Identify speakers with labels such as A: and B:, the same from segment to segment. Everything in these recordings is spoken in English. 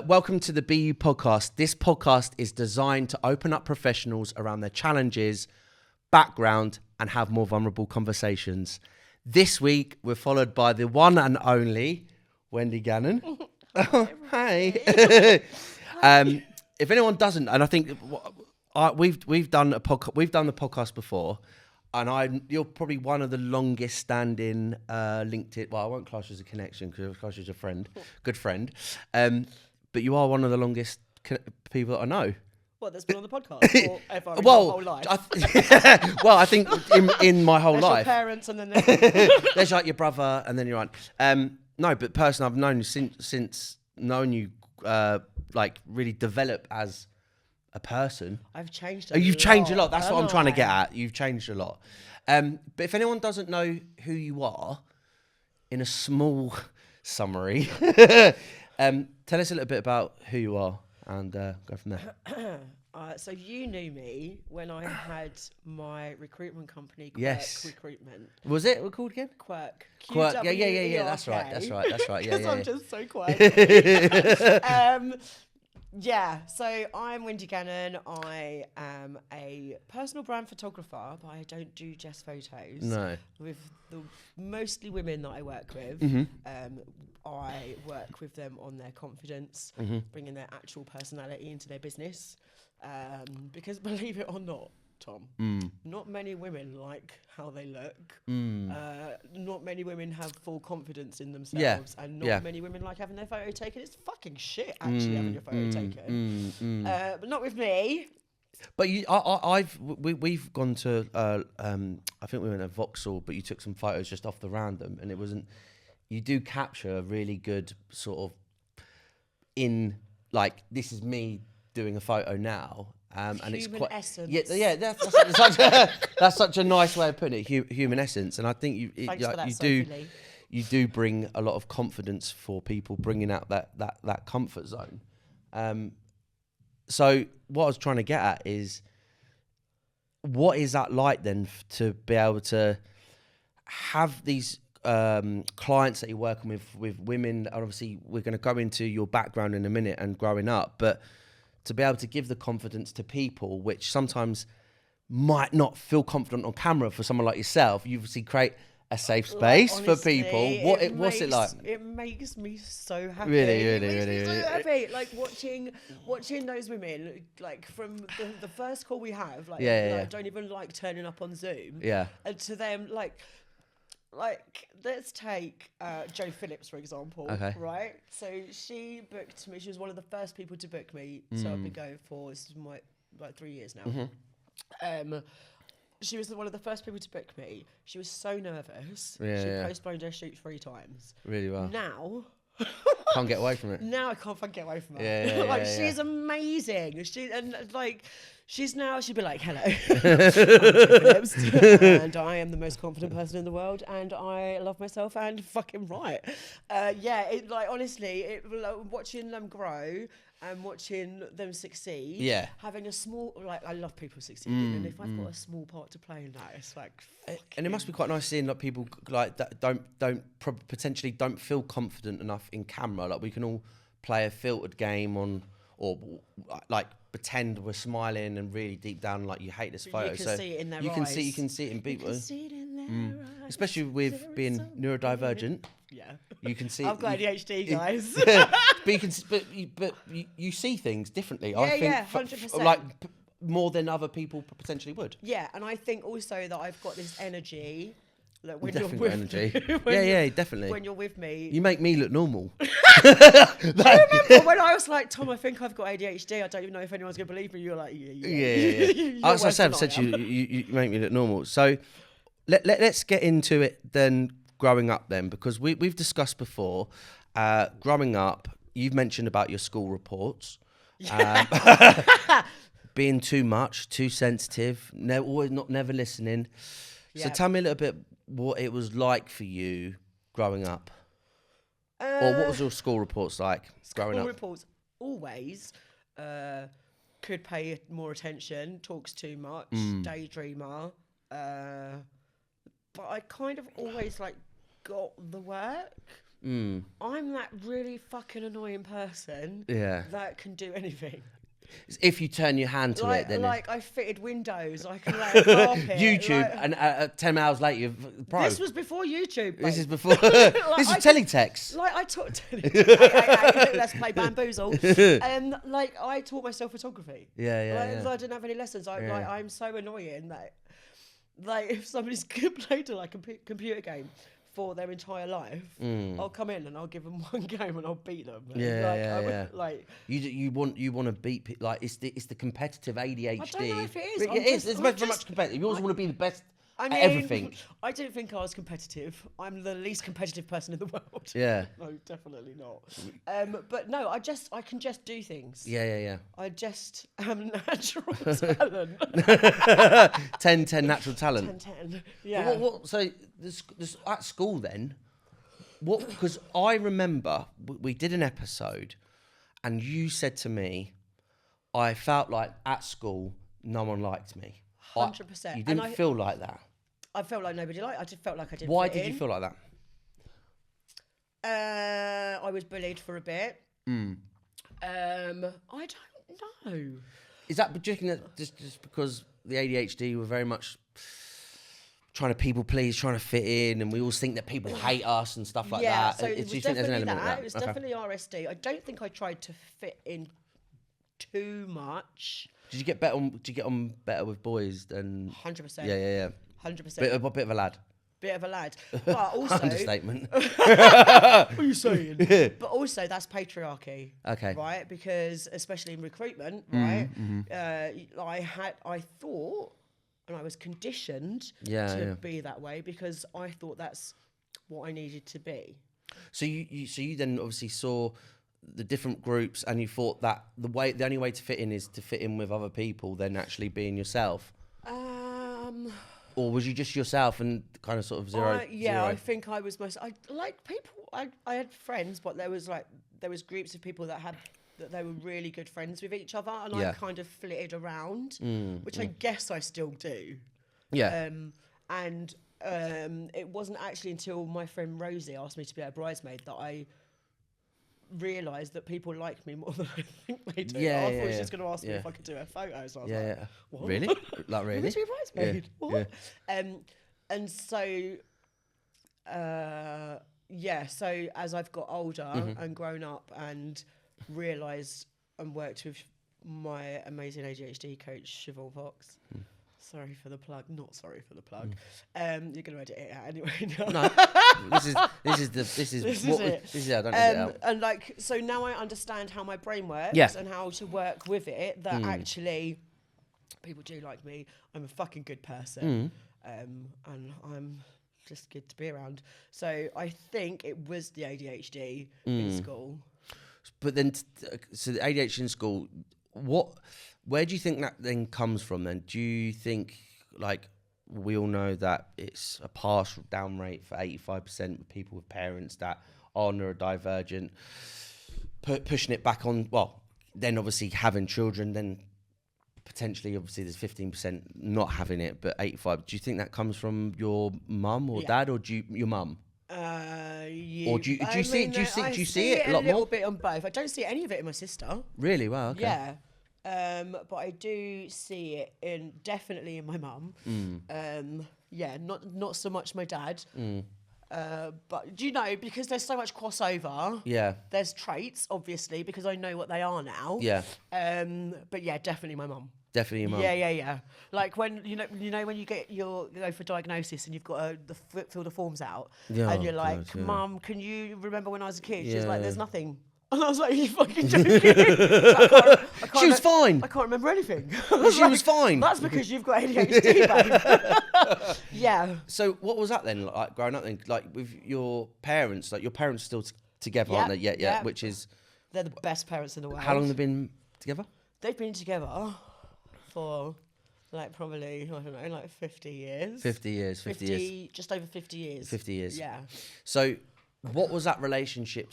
A: Welcome to the BU podcast. This podcast is designed to open up professionals around their challenges, background, and have more vulnerable conversations. This week, we're followed by the one and only Wendy Gannon. Hi. If anyone doesn't, and I think we've done the podcast before, and you're probably one of the longest standing LinkedIn. Well, I won't class you as a connection because I'll class you as a friend, good friend. But you are one of the longest people that I know.
B: What, that's been on the podcast? Or ever in my whole life?
A: I think in my whole
B: there's
A: life.
B: Your parents and then
A: there's like your brother and then your aunt. No, but person I've known since knowing you, like really develop as a person.
B: I've changed
A: You've changed a lot. That's what I'm trying to get at. You've changed a lot. But if anyone doesn't know who you are, in a small summary, tell us a little bit about who you are and go from there.
B: So you knew me when I had my recruitment company, Quirk
A: Yes.
B: Recruitment.
A: Was it called again?
B: Quirk.
A: Quirk. Yeah. That's right. Yeah.
B: Because I'm just so quirky. Yeah, so I'm Wendy Gannon. I am a personal brand photographer, but I don't do just photos.
A: No.
B: With the mostly women that I work with, I work with them on their confidence, bringing their actual personality into their business. Because believe it or not, Tom, not many women like how they look. Not many women have full confidence in themselves, and not many women like having their photo taken. It's fucking shit actually having your photo taken. But not with me.
A: But we've gone to I think we went to Vauxhall, but you took some photos just off the random, and it wasn't. You do capture a really good sort of this is me doing a photo now. And it's quite
B: essence.
A: Yeah. That's such a nice way of putting it. Human essence, and I think you do bring a lot of confidence for people, bringing out that comfort zone. So what I was trying to get at is, what is that like then to be able to have these clients that you're working with women? Obviously, we're going to go into your background in a minute and growing up, but to be able to give the confidence to people, which sometimes might not feel confident on camera for someone like yourself. You obviously create a safe space honestly, for people. What's it like?
B: It makes me so happy.
A: Really.
B: So happy. Like watching those women, like from the first call we have, I don't even like turning up on Zoom. Yeah. And to them, like let's take Jo Phillips, for example, right? So she booked me. She was one of the first people to book me. So I've been going for, this is my 3 years now. She was one of the first people to book me. She was so nervous. She postponed her shoot 3 times.
A: Really well.
B: Now...
A: can't get away from it.
B: Now I can't fucking get away from her. She's amazing. She'd be like, hello, I'm Jo Phillips, and I am the most confident person in the world, and I love myself, and fucking right. Honestly, watching them grow and watching them succeed, having a small, I love people succeeding, and if I've got a small part to play in that, it's like,
A: and it must be quite nice seeing like people like that potentially don't feel confident enough in camera. Like we can all play a filtered game or like pretend we're smiling and really deep down like you hate this photo.
B: You can see it in their eyes.
A: You can see it in people.
B: You can see it in their eyes.
A: Especially with being neurodivergent.
B: Yeah.
A: You can see.
B: I've got ADHD, guys.
A: but you see things differently.
B: Yeah,
A: I think
B: 100%.
A: Like more than other people potentially would.
B: Yeah, and I think also that I've got this energy. Like when
A: definitely
B: you're with
A: energy. Definitely.
B: When you're with me,
A: you make me look normal.
B: I remember when I was like, Tom, I think I've got ADHD. I don't even know if anyone's gonna believe me. You're like, yeah.
A: As I said to you make me look normal. So let's get into it then. Growing up then, because we've discussed before. Growing up, you've mentioned about your school reports. Being too much, too sensitive, never listening. So tell me a little bit what it was like for you growing up. Or what was your school reports like growing up?
B: School reports always could pay more attention, talks too much, daydreamer. But I kind of always got the work. I'm that really fucking annoying person that can do anything.
A: If you turn your hand to it, then
B: I fitted windows, I can lay a carpet.
A: YouTube, and 10 hours later, you're pro.
B: This was before YouTube. Mate.
A: This is before. This is teletext.
B: I taught. Hey, let's play bamboozle. I taught myself photography.
A: Yeah.
B: I didn't have any lessons. I'm so annoying that, if somebody's played a computer game for their entire life, I'll come in and I'll give them one game and I'll beat them.
A: You want to beat people. It's the competitive ADHD. I don't
B: know if it is.
A: It is. It's very much competitive. You always want to be the best at everything.
B: I didn't think I was competitive. I'm the least competitive person in the world.
A: Yeah.
B: No, definitely not. But no, I can just do things.
A: Yeah.
B: I just am natural talent.
A: 10 natural talent.
B: 10. Yeah.
A: So this at school then, because I remember we did an episode and you said to me, I felt like at school no one liked me.
B: 100%.
A: You didn't feel like that?
B: I felt like nobody liked. I just felt like I didn't.
A: Why did you feel like
B: that? I was bullied for a bit. I don't know.
A: Is that just because the ADHD were very much trying to people please, trying to fit in, and we always think that people hate us and stuff like that?
B: So it was definitely that. It was definitely RSD. I don't think I tried to fit in too much.
A: Did you get better? Did you get on better with boys than?
B: 100%.
A: Yeah.
B: 100%.
A: Bit of a lad.
B: Bit of a lad, but also
A: understatement.
B: What are you saying? But also that's patriarchy.
A: Okay.
B: Right, because especially in recruitment, right? I thought, and I was conditioned to be that way because I thought that's what I needed to be.
A: So you then obviously saw the different groups, and you thought that the only way to fit in is to fit in with other people than actually being yourself. Or was you just yourself and kind of sort of zero?
B: I think I was most. I had friends, but there was groups of people that they were really good friends with each other, and I kind of flitted around, which I guess I still do.
A: Yeah.
B: It wasn't actually until my friend Rosie asked me to be a bridesmaid that I realised that people like me more than I think they do. I thought she was just going to ask me if I could do her photos. So I was like, what?
A: Really? Like really?
B: Want me to be a bridesmaid?
A: Yeah.
B: What? And so, so as I've got older and grown up and realised and worked with my amazing ADHD coach, Siobhan Fox. Sorry for the plug. Not sorry for the plug. You're going to edit it out anyway.
A: No, this is I don't edit it out.
B: And so now I understand how my brain works and how to work with it. That actually, people do like me. I'm a fucking good person, and I'm just good to be around. So I think it was the ADHD in school.
A: But then, so the ADHD in school, where do you think that then comes from then? Do you think, we all know that it's a pass down rate for 85% of people with parents that are neurodivergent, pushing it back on, then obviously having children, then potentially obviously there's 15% not having it, but 85%. Do you think that comes from your mum or dad, or your mum? Or do you see it a lot more?
B: A little bit on both. I don't see any of it in my sister.
A: Really? Wow. Okay.
B: Yeah. But I do see it definitely in my mum. Not so much my dad. But because there's so much crossover. Yeah. There's traits, obviously, because I know what they are now.
A: Yeah.
B: But yeah, definitely my mum.
A: Definitely your mum.
B: Yeah. Like when when you go for diagnosis and you've got to fill the forms out, and you're like, Mum, can you remember when I was a kid? She's like, there's nothing. And I was like, are you fucking joking?
A: She was fine.
B: I can't remember anything.
A: She was fine.
B: That's because you've got ADHD, babe. Yeah.
A: So what was that then, like growing up then? Like with your parents, your parents still together, aren't they? Yeah. Which is...
B: They're the best parents in the world.
A: How long have they been together?
B: They've been together for probably, I don't know, 50 years.
A: 50 years.
B: Just over 50 years.
A: 50 years.
B: Yeah.
A: So... what was that relationship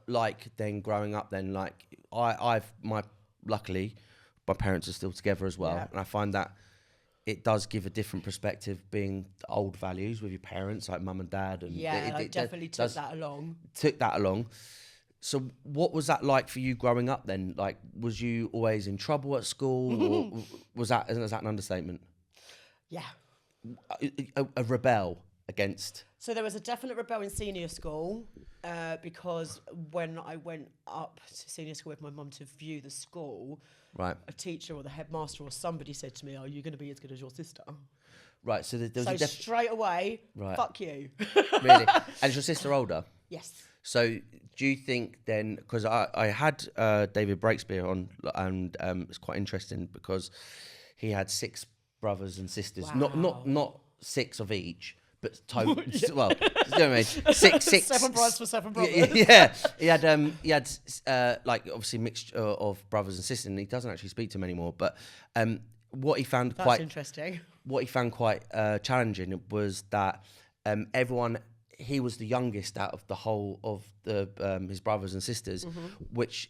A: like then growing up then? Luckily, my parents are still together as well. Yeah. And I find that it does give a different perspective being old values with your parents, like mum and dad. And
B: it definitely took that along.
A: Took that along. So what was that like for you growing up then? Like, was you always in trouble at school, or was that an understatement?
B: Yeah.
A: A rebel against...
B: So there was a definite rebel in senior school because when I went up to senior school with my mum to view the school,
A: right,
B: a teacher or the headmaster or somebody said to me, "Are you going to be as good as your sister?"
A: Right, so there was
B: straight away,
A: right.
B: Fuck you.
A: Really? And is your sister older?
B: Yes.
A: So do you think then, because I had David Breakspear on, and it's quite interesting because he had 6 brothers and sisters,
B: wow.
A: not 6 of each, but well, you know what I mean? 6
B: 7 brothers for 7 brothers.
A: Yeah, he had like obviously mixture of brothers and sisters, and he doesn't actually speak to them anymore. But what he found
B: That's interesting.
A: What he found quite challenging was that everyone. He was the youngest out of the whole of the his brothers and sisters, which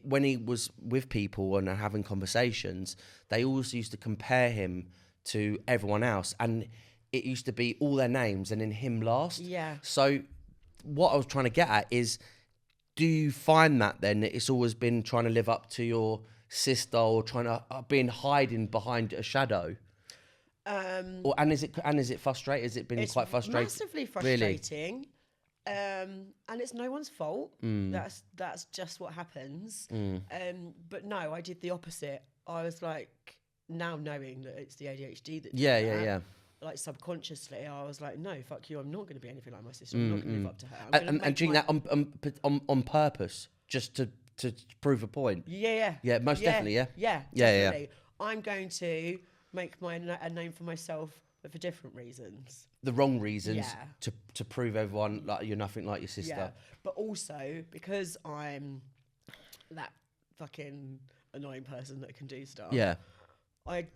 A: when he was with people and having conversations, they always used to compare him to everyone else, and it used to be all their names and then him last.
B: Yeah.
A: So what I was trying to get at is, do you find that then it's always been trying to live up to your sister or trying to been hiding behind a shadow? And is it frustrating? Has it been quite frustrating?
B: It's massively frustrating, really? And it's no one's fault. That's just what happens. But no, I did the opposite. I was like, now knowing that it's the ADHD that
A: yeah.
B: Like subconsciously, I was like, no, fuck you. I'm not going to be anything like my sister. I'm not going to live up to her.
A: And doing that on purpose, just to prove a point.
B: Yeah.
A: Most definitely.
B: Yeah. Definitely. I'm going to make a name for myself, but for different reasons. The
A: wrong reasons to prove everyone like you're nothing like your sister.
B: Yeah, but also because I'm that fucking annoying person that can do stuff.
A: Yeah,
B: I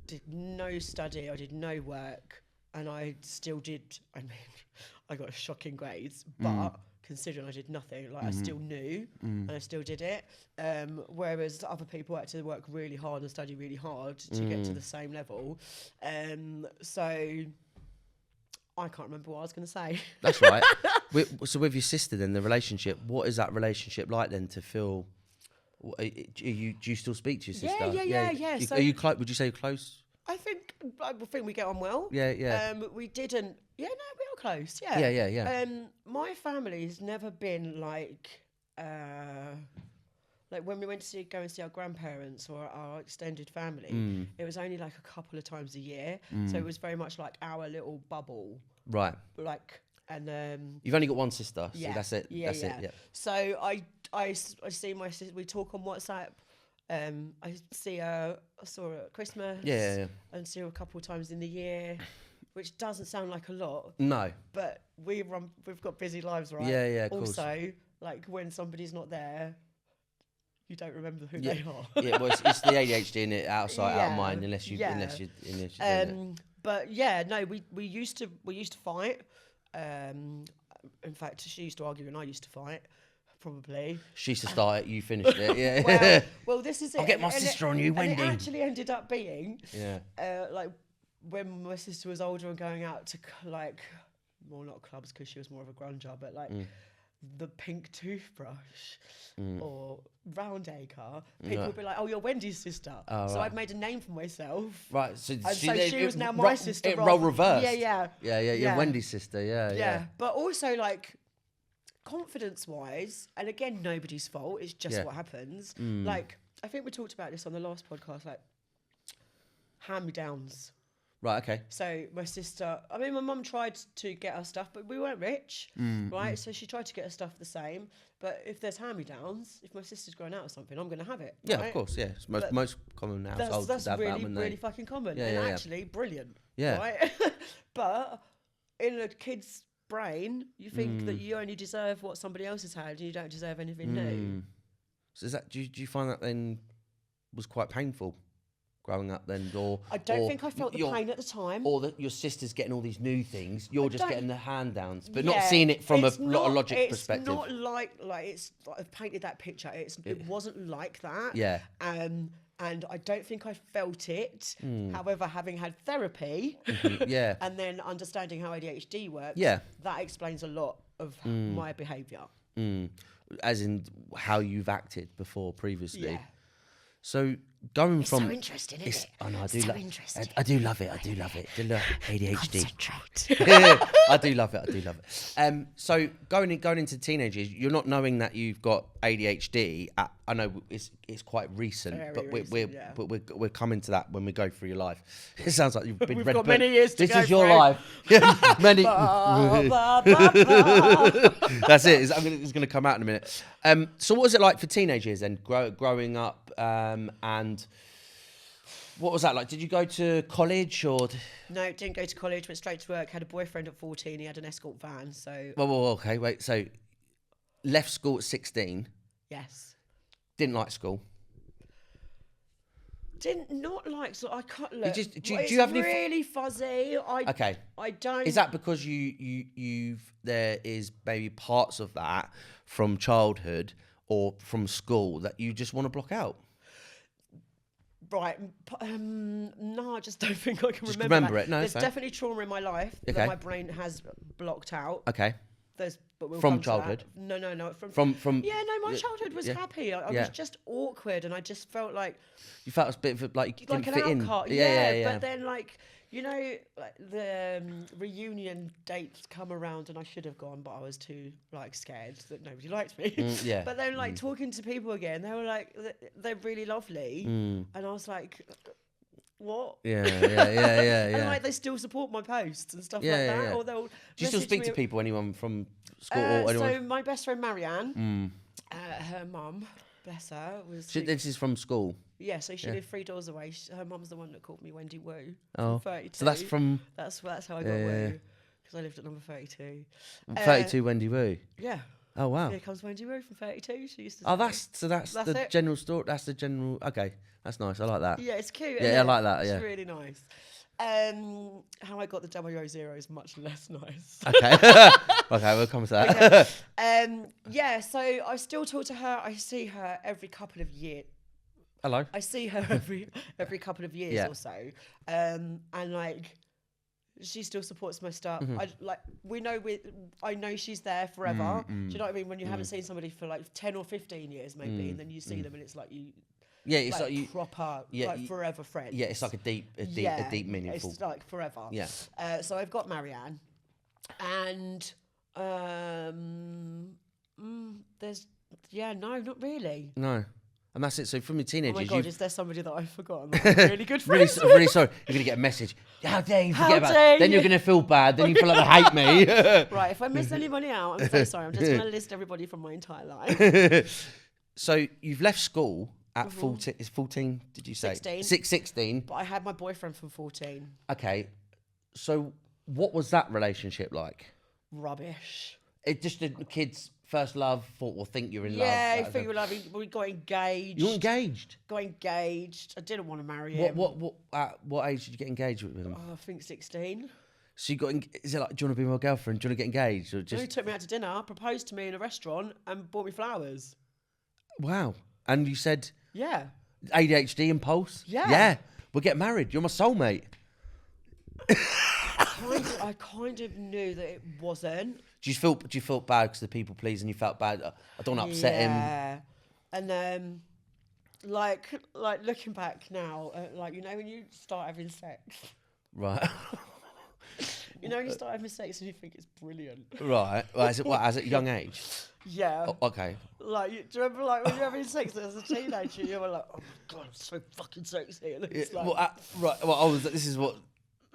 B: did no study, I did no work, and I still did. I mean, I got shocking grades, but considering I did nothing, like I still knew and I still did it. Whereas other people had to work really hard and study really hard to get to the same level. So I can't remember what I was going to say.
A: That's right. So with your sister then, the relationship, what is that relationship like then to feel... do you still speak to your sister?
B: Yeah.
A: Are you close? Would you say you're close?
B: I think we get on well.
A: Yeah.
B: We didn't. Yeah, no, we are close. Yeah.
A: Yeah.
B: My family's never been like when we went to go and see our grandparents or our extended family. It was only like a couple of times a year, so it was very much like our little bubble.
A: Right.
B: Like, and
A: you've only got one sister, so that's it.
B: Yeah.
A: Yeah.
B: So I see my sister. We talk on WhatsApp. I saw her at Christmas.
A: Yeah.
B: And see her a couple of times in the year, which doesn't sound like a lot.
A: No.
B: But we've got busy lives, right?
A: Yeah. Of
B: also,
A: course.
B: like when somebody's not there, you don't remember who they are.
A: Yeah. Well, it's the ADHD in it, out of mind, unless you
B: But yeah, no, we used to fight. In fact, she used to argue and I used to fight. Probably.
A: She used to start it, you finished it. Yeah.
B: well, this is it.
A: I'll get my sister on you, Wendy.
B: And it actually ended up being,
A: yeah.
B: Like when my sister was older and going out to like, well, not clubs because she was more of a grunger, but like the pink toothbrush or round acre, people would be like, "Oh, you're Wendy's sister."
A: Oh,
B: so
A: right.
B: I'd made a name for myself.
A: Right. So
B: she was now my sister.
A: It role reversed.
B: Yeah.
A: You're Wendy's sister. Yeah.
B: But also like, confidence-wise, and again, nobody's fault. It's just what happens. Like, I think we talked about this on the last podcast. Like, hand-me-downs.
A: Right. Okay.
B: So my sister, I mean, my mum tried to get us stuff, but we weren't rich, right? So she tried to get us stuff the same. But if there's hand-me-downs, if my sister's going out or something, I'm going to have it.
A: Yeah,
B: right?
A: of course. Yeah, it's most common households.
B: That's really fucking common, and actually brilliant.
A: Yeah.
B: Right. But in a kid's brain, you think that you only deserve what somebody else has had, and you don't deserve anything new.
A: So is that? Do you find that then was quite painful growing up then, or
B: I don't think I felt the pain at the time,
A: or that your sister's getting all these new things. You're just getting the hand downs, but not seeing it from a logic perspective.
B: It's not like it's. I've painted that picture. It wasn't like that.
A: Yeah.
B: And I don't think I felt it. However, having had therapy, and then understanding how ADHD works, that explains a lot of my behaviour.
A: As in how you've acted previously.
B: Yeah.
A: So going
B: it's
A: from
B: so interesting, isn't it?
A: I know, I do
B: interesting.
A: I do love it. I do love ADHD.
B: Concentrate.
A: I do love it. So going into teenagers, you're not knowing that you've got ADHD. I know it's quite recent, we're coming to that when we go through your life. It sounds like you've been
B: We've got many years to go.
A: This is your life. Many. That's it. It's going to come out in a minute. So what was it like for teenagers then, growing up, and what was that like? Did you go to college or?
B: No, didn't go to college. Went straight to work. Had a boyfriend at 14. He had an escort van. So.
A: Well, okay, wait. So, left school at 16.
B: Yes.
A: Didn't like school.
B: Not like so. I can't look.
A: Do you have any?
B: Really fuzzy.
A: Okay.
B: I don't.
A: Is that because there is maybe parts of that from childhood or from school that you just want to block out?
B: Right. No, I just don't think I can
A: just
B: remember
A: it. No,
B: there's definitely trauma in my life that my brain has blocked out.
A: Okay.
B: But we'll
A: from childhood?
B: No.
A: From
B: yeah, no, my childhood was happy. I was just awkward, and I just felt like
A: you felt a bit of like you didn't fit in.
B: Yeah. But then like the reunion dates come around, and I should have gone, but I was too scared that nobody liked me. But then talking to people again, they were like they're really lovely, and I was like. What? Yeah.
A: And
B: they still support my posts and stuff like that.
A: Yeah.
B: Or they'll
A: Do you still speak to people? Anyone from school or anyone?
B: So my best friend Marianne, her mum, bless her, was.
A: This is from school.
B: Yeah, so she lived 3 doors away. Her mum's the one that called me Wendy Woo.
A: Oh,
B: 32.
A: So that's from.
B: That's how I got Woo, because I lived at number 32.
A: 32 Wendy Woo.
B: Yeah.
A: Oh wow.
B: Here comes Wendy Woo from 32. She used to.
A: Oh, that's the
B: it.
A: general story. That's the general. Okay, that's nice. I like that.
B: Yeah, it's cute.
A: Yeah, I like that. Yeah,
B: it's really nice. How I got the 000 is much less nice.
A: Okay. Okay, we'll come to that.
B: Okay. So I still talk to her. I see her every couple of years.
A: Hello.
B: I see her every couple of years or so, and she still supports my stuff. I know she's there forever. Do you know what I mean? When you haven't seen somebody for 10 or 15 years, maybe, and then you see them, and it's like you.
A: Yeah, it's like you
B: proper, forever friends.
A: Yeah, it's like a deep, meaningful.
B: It's like forever.
A: Yeah.
B: So I've got Marianne, and there's no, not really.
A: No. And that's it. So from your teenagers,
B: oh my God, is there somebody that I've forgotten? That I'm really good friends.
A: Really sorry. You're gonna get a message. How dare you forget about it? Then you're gonna feel bad. Then you feel like they hate me.
B: Right. If I miss anybody out, I'm so sorry. I'm just gonna list everybody from my entire life.
A: So you've left school at 14. Is 14? Did you say
B: 16?
A: 16.
B: But I had my boyfriend from 14.
A: Okay. So what was that relationship like?
B: Rubbish.
A: It just the kids. First love, think you're in love.
B: Yeah, I think you're loving. We got engaged.
A: You were engaged?
B: Got engaged. I didn't want to marry him.
A: What age did you get engaged with him?
B: Oh, I think 16.
A: So you got? Is it like, do you want to be my girlfriend? Do you want to get engaged, or just?
B: He took me out to dinner, proposed to me in a restaurant, and bought me flowers.
A: Wow! And you said?
B: Yeah.
A: ADHD impulse.
B: Yeah.
A: Yeah. We'll get married. You're my soulmate.
B: I kind of knew that it wasn't.
A: Do you feel bad because the people please and you felt bad? I don't want to upset him.
B: Yeah, and looking back now, when you start having sex,
A: right?
B: when you start having sex and you think it's brilliant,
A: right? Well, is it as at a young age?
B: Yeah.
A: Oh, okay.
B: Do you remember when you're having sex as a teenager, you were like, oh my God, I'm so fucking sexy. And it's
A: right. Well, this is what.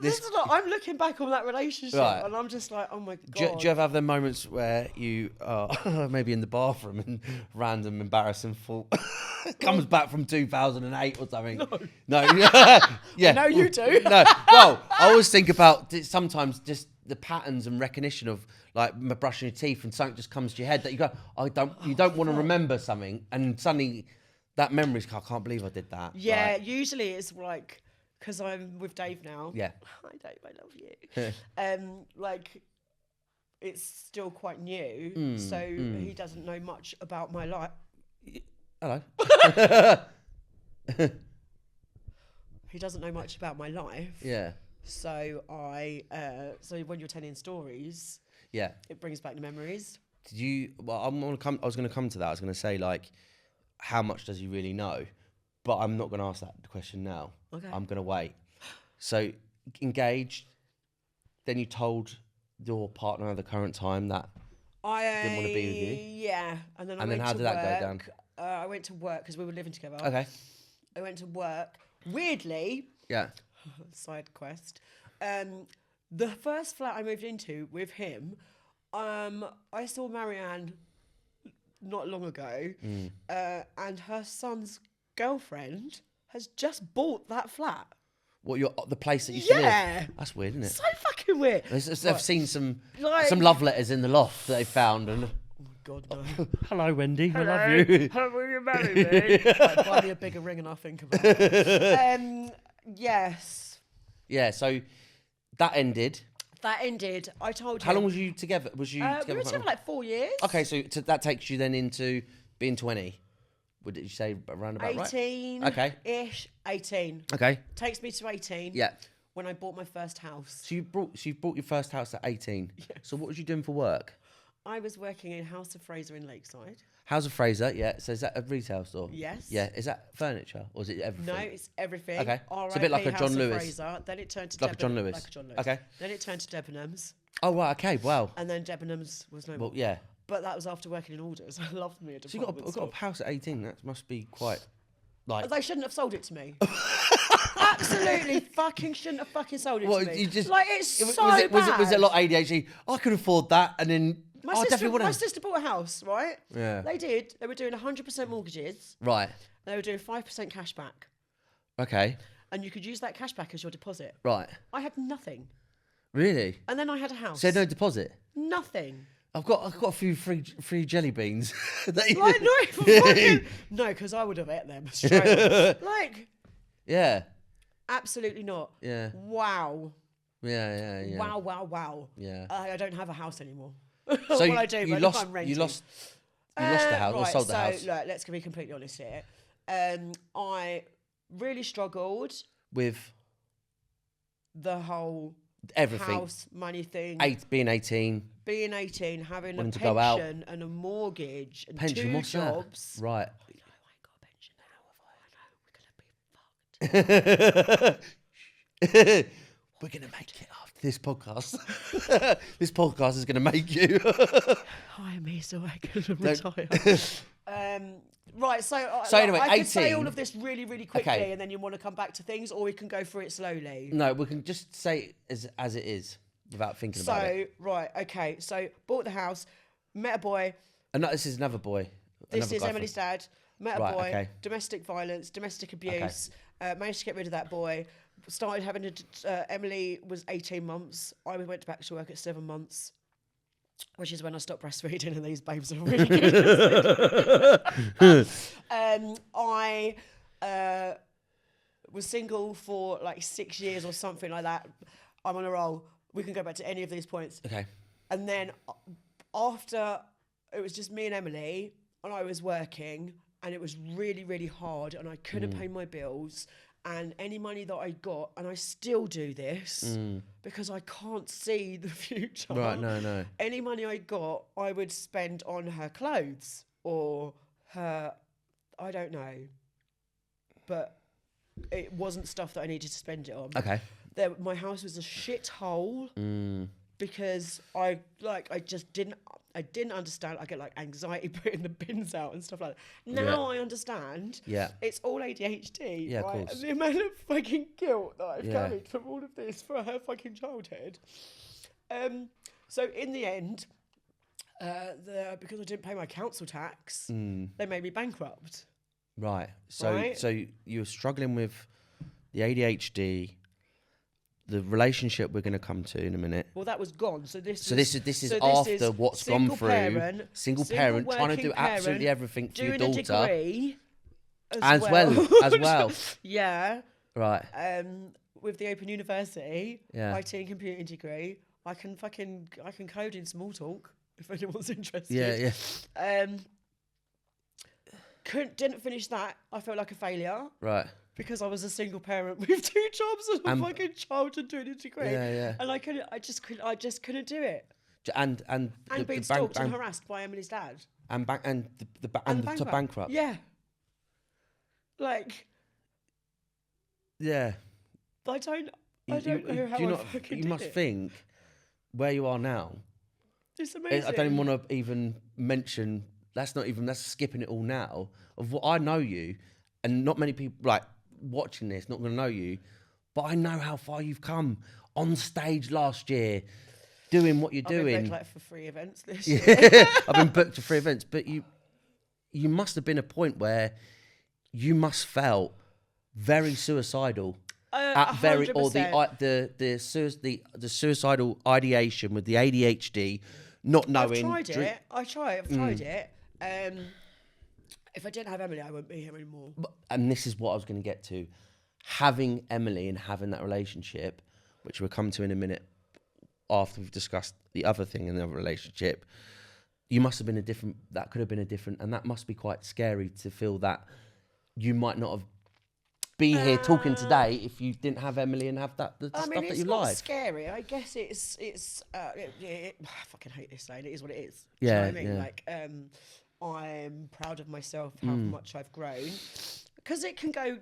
B: This is like, I'm looking back on that relationship, and I'm just like, oh my God.
A: Do you ever have the moments where you are maybe in the bathroom and random embarrassing thought comes back from 2008 or something? No. Yeah.
B: No, you do.
A: No. Well, I always think about sometimes just the patterns and recognition of brushing your teeth and something just comes to your head that you go, you don't want to remember something, and suddenly That memories, I can't believe I did that.
B: Yeah, usually it's like, because I'm with Dave now.
A: Yeah.
B: Hi Dave, I love you. Like, it's still quite new, so he doesn't know much about my life.
A: Hello.
B: He doesn't know much about my life.
A: Yeah.
B: So so when you're telling stories,
A: yeah,
B: it brings back the memories.
A: Did you? Well, I was going to come to that. I was going to say, like, how much does he really know? But I'm not going to ask that question now.
B: Okay.
A: I'm going to wait. So, engaged. Then you told your partner at the current time that didn't want to be with you.
B: Yeah, and then
A: how did that go down?
B: I went to work because we were living together.
A: Okay.
B: I went to work. Weirdly.
A: Yeah.
B: Side quest. The first flat I moved into with him, I saw Marianne not long ago, and her son's girlfriend has just bought that flat.
A: What, the place that you used to live?
B: Yeah.
A: That's weird, isn't it?
B: So fucking weird.
A: They've seen some love letters in the loft that they found, and
B: oh my God, no.
A: Hello, Wendy.
B: Hello.
A: I love you.
B: How will you marry me? Like, buy me a bigger ring and I'll think about it. Yes.
A: Yeah. So that ended.
B: I told him.
A: How long was you together? Was you together?
B: We were together like 4 years.
A: Okay, so that takes you then into being 20. What did you say around about
B: 18.
A: Right? Okay.
B: Ish. 18.
A: Okay.
B: Takes me to 18.
A: Yeah.
B: When I bought my first house.
A: So you bought your first house at 18.
B: Yes.
A: So what was you doing for work?
B: I was working in House of Fraser in Lakeside.
A: House of Fraser, yeah. So is that a retail store?
B: Yes.
A: Yeah. Is that furniture or is it everything?
B: No, it's everything.
A: Okay.
B: It's
A: a bit like a John
B: House
A: Lewis.
B: Of Fraser. Then it turned to
A: like a John Lewis.
B: Like a John Lewis.
A: Okay.
B: Then it turned to Debenhams.
A: Oh right. Okay. Wow.
B: And then Debenhams was no more.
A: Well, yeah.
B: But that was after working in orders. I loved me a department
A: So you got a house at 18. That must be quite like.
B: They shouldn't have sold it to me. Absolutely fucking shouldn't have fucking sold it to me.
A: You just,
B: like it's so
A: bad. Was it a lot of ADHD? I could afford that, and then
B: my sister bought a house, right?
A: Yeah.
B: They were doing 100% mortgages.
A: Right.
B: They were doing 5% cash back.
A: Okay.
B: And you could use that cash back as your deposit.
A: Right.
B: I had nothing.
A: Really?
B: And then I had a house.
A: So no deposit?
B: Nothing.
A: I've got a few free jelly beans.
B: No, because I would have ate them straight. Like.
A: Yeah.
B: Absolutely not.
A: Yeah.
B: Wow.
A: Yeah.
B: Wow.
A: Yeah.
B: I don't have a house anymore.
A: So
B: well, I do,
A: you
B: but
A: lost.
B: I'm renting.
A: You lost the house or sold the house.
B: Look, let's be completely honest here. I really struggled
A: with
B: the whole
A: everything,
B: house money thing.
A: Being 18,
B: having
A: wanting
B: a
A: to go out.
B: pension and a mortgage and
A: pension,
B: 2
A: what's
B: jobs.
A: That? Right.
B: I ain't got a pension now, have I? I know, we're gonna be fucked.
A: We're going to make it after this podcast. This podcast is going to make you.
B: Hire me so I can retire. Right, so
A: anyway,
B: I
A: 18.
B: could say all of this really, really quickly,
A: Okay.
B: and then you want to come back to things, or we can go through it slowly.
A: No, we can just say it as it is without thinking about it.
B: Right, okay. So bought the house, met a boy.
A: And this is another boy.
B: This is Emily's dad. Met a boy.
A: Okay.
B: Domestic violence, domestic abuse. Managed to get rid of that boy. Started having Emily was 18 months. I went back to work at 7 months, which is when I stopped breastfeeding, and these babes are really good. I was single for like 6 years or something like that. I'm on a roll. We can go back to any of these points.
A: Okay.
B: And then after, it was just me and Emily, and I was working, and it was really, really hard, and I couldn't pay my bills. And any money that I got, and I still do this because I can't see the future.
A: Right, no.
B: Any money I got, I would spend on her clothes or her, I don't know. But it wasn't stuff that I needed to spend it on.
A: Okay.
B: My house was a shithole because I just didn't understand. I get like anxiety putting the bins out and stuff like that. Now I understand.
A: Yeah.
B: It's all ADHD.
A: Yeah,
B: right?
A: of course.
B: And the amount of fucking guilt that I've carried from all of this for her fucking childhood. So in the end, because I didn't pay my council tax, they made me bankrupt.
A: Right. So you were struggling with the ADHD. The relationship we're going to come to in a minute.
B: Well, that was gone. So this
A: is after what's gone through. Single parent, trying to do absolutely everything for your daughter.
B: Doing a degree, as well. Yeah.
A: Right.
B: With the Open University,
A: yeah.
B: IT and computing degree, I can code in Smalltalk if anyone's interested.
A: Yeah.
B: Didn't finish that. I felt like a failure.
A: Right.
B: Because I was a single parent with 2 jobs and a fucking child and doing a degree.
A: Yeah.
B: And I just couldn't do it.
A: And
B: being stalked and harassed by Emily's dad.
A: And the bankrupt.
B: Yeah. Like.
A: Yeah.
B: I don't know how I fucking did
A: You must think where you are now.
B: It's amazing.
A: I don't even want to even mention. That's skipping it all now. Of what I know you, and not many people like watching this not going to know you, but I know how far you've come on stage last year, doing what you're doing.
B: I've been booked for 3 events this year.
A: I've been booked to 3 events, but you must have been a point where you must felt very suicidal. At very
B: 100%.
A: The suicidal ideation with the ADHD, not knowing.
B: I've tried it. If I didn't have Emily, I wouldn't be here anymore.
A: And this is what I was going to get to. Having Emily and having that relationship, which we'll come to in a minute after we've discussed the other thing in the relationship, you must have been that could have been a different, and that must be quite scary to feel that you might not have been here talking today if you didn't have Emily and have the stuff that you like.
B: It's not scary. I guess it's I fucking hate this saying. It is what it is.
A: Yeah.
B: Do you know what I mean? Like, I'm proud of myself how much I've grown, because it can go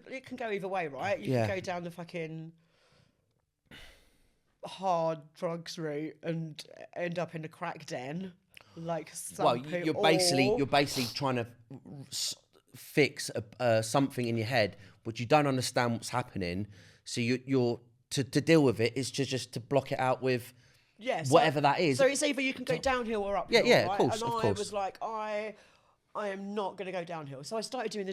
B: either way, right? You can go down the fucking hard drugs route and end up in a crack den, like some people. You're basically trying to
A: fix something in your head, which you don't understand what's happening. So you're to deal with it is just to block it out with whatever that is.
B: So it's either you can go downhill or uphill.
A: Yeah,
B: right?
A: of course.
B: And I was like, I am not going to go downhill. So I started doing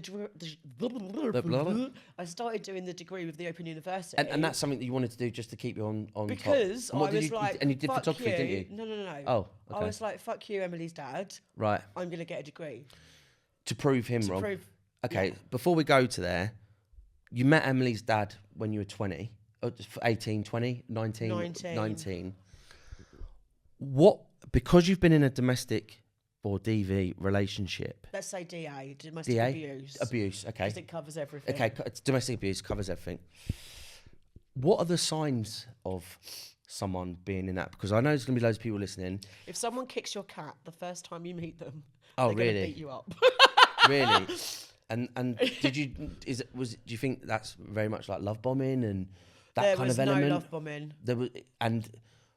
B: I started doing the degree with the Open University.
A: And that's something that you wanted to do just to keep you on
B: because
A: top.
B: I was like,
A: and you did photography, didn't you?
B: No.
A: Oh, okay.
B: I was like, fuck you, Emily's dad.
A: Right.
B: I'm going to get a degree.
A: To prove him wrong. Okay, before we go to there, you met Emily's dad when you were 20, 18, 20, 19. What, because you've been in a domestic or DV relationship.
B: Let's say DA, domestic abuse.
A: Abuse, okay.
B: Because it covers everything.
A: Okay, domestic abuse covers everything. What are the signs of someone being in that? Because I know there's going to be loads of people listening.
B: If someone kicks your cat the first time you meet them,
A: they're
B: going to beat you up.
A: Really? And do you think that's very much like love bombing and that kind of element?
B: There was no love bombing.
A: And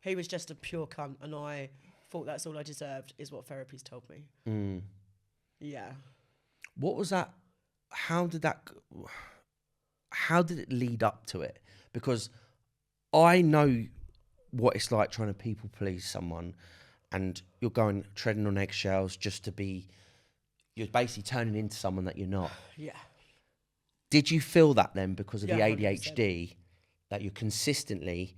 B: he was just a pure cunt, and I thought that's all I deserved, is what therapies told me. Yeah.
A: What was that? How did it lead up to it? Because I know what it's like trying to people please someone, and you're treading on eggshells just to be. You're basically turning into someone that you're not.
B: Yeah.
A: Did you feel that then because of the
B: 100%.
A: ADHD that you're consistently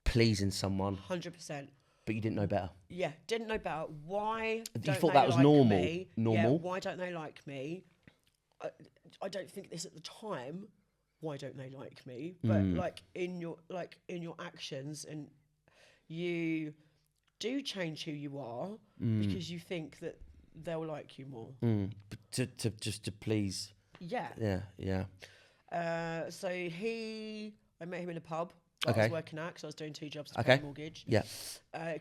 A: pleasing someone?
B: 100%.
A: But you didn't know better?
B: Yeah, didn't know better. Why
A: you thought that was normal?
B: Me?
A: Normal?
B: Yeah, why don't they like me? I don't think this at the time. Why don't they like me? But like in your actions, and you do change who you are because you think that they'll like you more.
A: Just to please.
B: Yeah.
A: Yeah.
B: So I met him in a pub that I was working at because I was doing 2 jobs to pay a mortgage.
A: Yeah.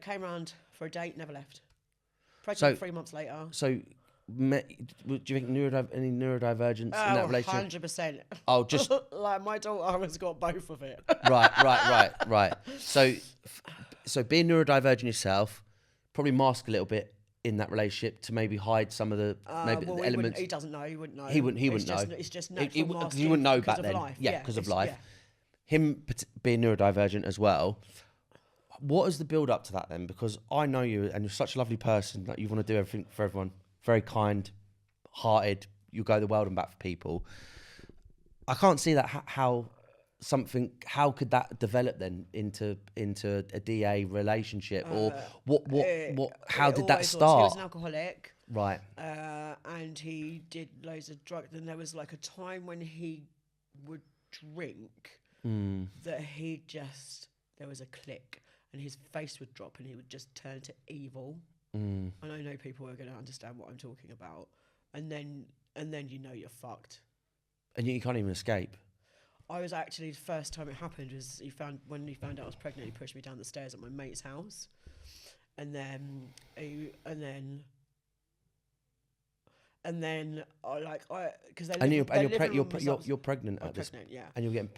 B: Came round for a date, never left. Pregnant 3 months later.
A: So, do you think any neurodivergence in that relationship?
B: 100%.
A: Oh, just
B: like my daughter has got both of it.
A: Right. So being neurodivergent yourself, probably mask a little bit in that relationship to maybe hide some of the the elements.
B: He doesn't know. He wouldn't know.
A: He wouldn't know.
B: It's just natural masking.
A: You wouldn't know back then.
B: Life.
A: Yeah, because of life.
B: Yeah.
A: Him being neurodivergent as well. What is the build up to that then? Because I know you, and you're such a lovely person that you want to do everything for everyone. Very kind, hearted. You go the world and back for people. I can't see that how could that develop then into a DA relationship, or what how did that start?
B: He was an alcoholic.
A: Right.
B: And he did loads of drugs. Then there was like a time when he would drink that there was a click and his face would drop and he would just turn to evil. And I know people are going to understand what I'm talking about. And then you know you're fucked.
A: And you can't even escape.
B: I was actually, the first time it happened was when he found out I was pregnant, he pushed me down the stairs at my mate's house. And then because
A: you're pregnant at this.
B: Pregnant, yeah.
A: And you're getting.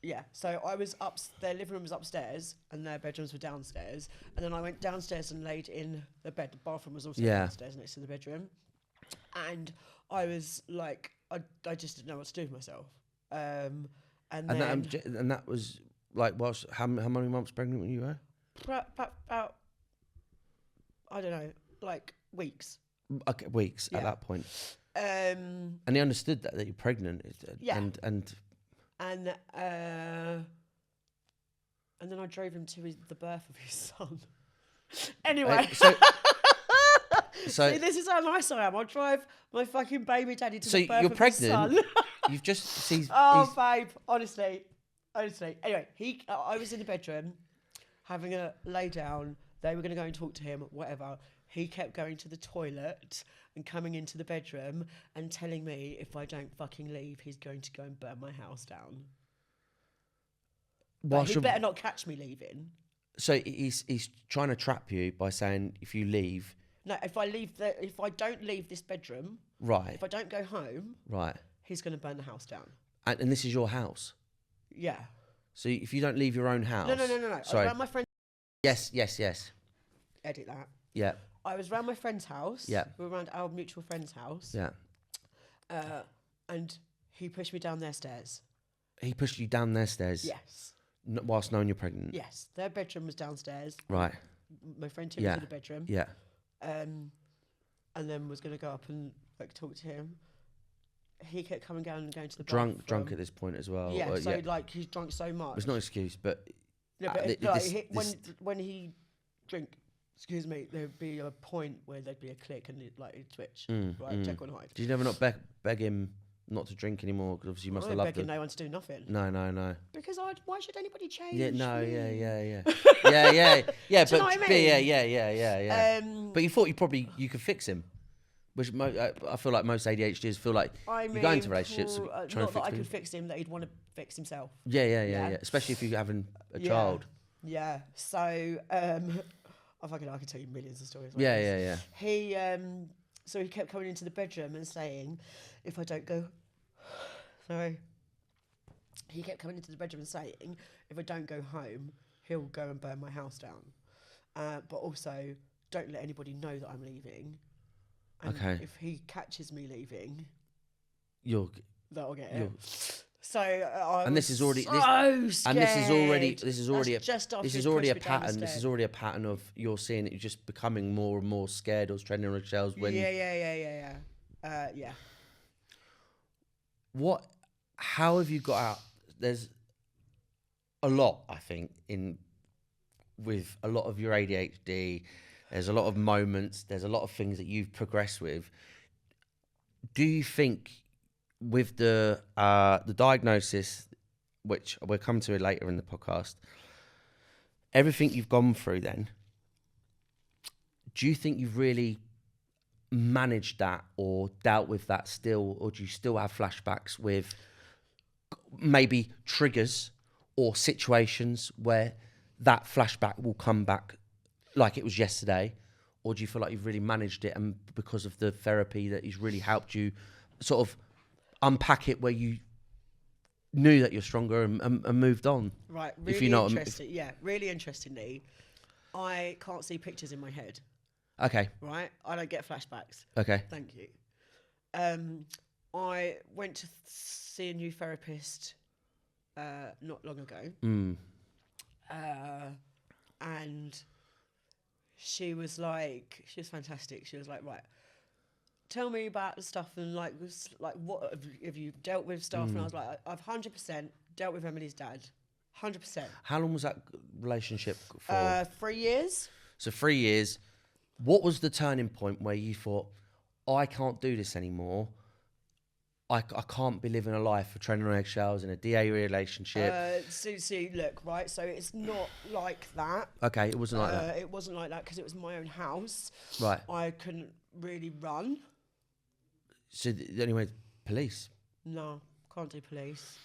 B: Yeah, so I was their living room was upstairs and their bedrooms were downstairs. And then I went downstairs and laid in the bed. The bathroom was also downstairs next to the bedroom. And I was like, I just didn't know what to do with myself. And
A: that was like, how many months pregnant when you were?
B: About, I don't know, like weeks.
A: Okay, weeks at that point. And he understood that you're pregnant. And then I drove him to the birth of his son. Anyway. So see, this is how nice I am. I drive my fucking baby daddy to the birth of his son. You've just...
B: babe, honestly. Anyway, I was in the bedroom having a lay down. They were going to go and talk to him, whatever. He kept going to the toilet and coming into the bedroom and telling me if I don't fucking leave, he's going to go and burn my house down. But he better not catch me leaving.
A: So he's trying to trap you by saying if you leave...
B: No, if I don't leave this bedroom...
A: Right.
B: If I don't go home...
A: Right.
B: He's going to burn the house down.
A: And this is your house?
B: Yeah.
A: So if you don't leave your own house...
B: No.
A: Sorry.
B: Around my friend...
A: Yes.
B: Edit that.
A: Yeah.
B: I was around my friend's house.
A: Yeah.
B: We were around our mutual friend's house.
A: Yeah.
B: And he pushed me down their stairs.
A: He pushed you down their stairs?
B: Yes.
A: Whilst knowing you're pregnant?
B: Yes. Their bedroom was downstairs.
A: Right.
B: My friend took me to the bedroom.
A: Yeah.
B: And then was going to go up and like talk to him. He kept coming down and going to the bathroom.
A: Drunk at this point as well.
B: Yeah, like he's drunk so much.
A: It's not an excuse, but...
B: No, when he drink, excuse me, there'd be a point where there'd be a click and it'd switch. Right, check on hide.
A: Did you never not beg him not to drink anymore? Because obviously you must have loved him.
B: Begging no one to do nothing.
A: No.
B: Because why should anybody change?
A: Yeah, no,
B: me?
A: yeah.
B: Yeah, do you know what I mean?
A: Yeah. But you thought you could fix him. Which I feel like most ADHDs feel like you go into relationships trying to fix him.
B: I could fix him, that he'd want to fix himself.
A: Yeah. Especially if you're having a child.
B: Yeah. So, I can tell you millions of stories. Like
A: Yeah.
B: So he kept coming into the bedroom and saying, if I don't go... Sorry. He kept coming into the bedroom and saying, if I don't go home, he'll go and burn my house down. But also, don't let anybody know that I'm leaving. And if he catches me leaving, that'll get it. So
A: and this is already
B: scared.
A: This is already a pattern. This is already a pattern of you're seeing it. You're just becoming more and more scared or treading on eggshells. When
B: Yeah.
A: How have you got out? There's a lot, I think, with a lot of your ADHD. There's a lot of moments. There's a lot of things that you've progressed with. Do you think, with the diagnosis, which we'll come to later in the podcast, everything you've gone through, then, do you think you've really managed that or dealt with that still, or do you still have flashbacks with maybe triggers or situations where that flashback will come back like it was yesterday? Or do you feel like you've really managed it, and because of the therapy that has really helped you sort of unpack it, where you knew that you're stronger and moved on?
B: Right, really interesting. Really interestingly, I can't see pictures in my head.
A: Okay.
B: Right? I don't get flashbacks.
A: Okay.
B: Thank you. I went to see a new therapist not long ago. And she was fantastic. She was like, right, tell me about the stuff and like what have you dealt with stuff? And I was like, I've 100% dealt with Emily's dad. 100%.
A: How long was that relationship for?
B: 3 years.
A: So 3 years. What was the turning point where you thought, I can't do this anymore. I can't be living a life of treading on eggshells in a DA relationship.
B: See, look, right, so it's not like that.
A: Okay, it wasn't like that.
B: It wasn't like that because it was my own house.
A: Right.
B: I couldn't really run.
A: So the only way, police?
B: No, can't do police.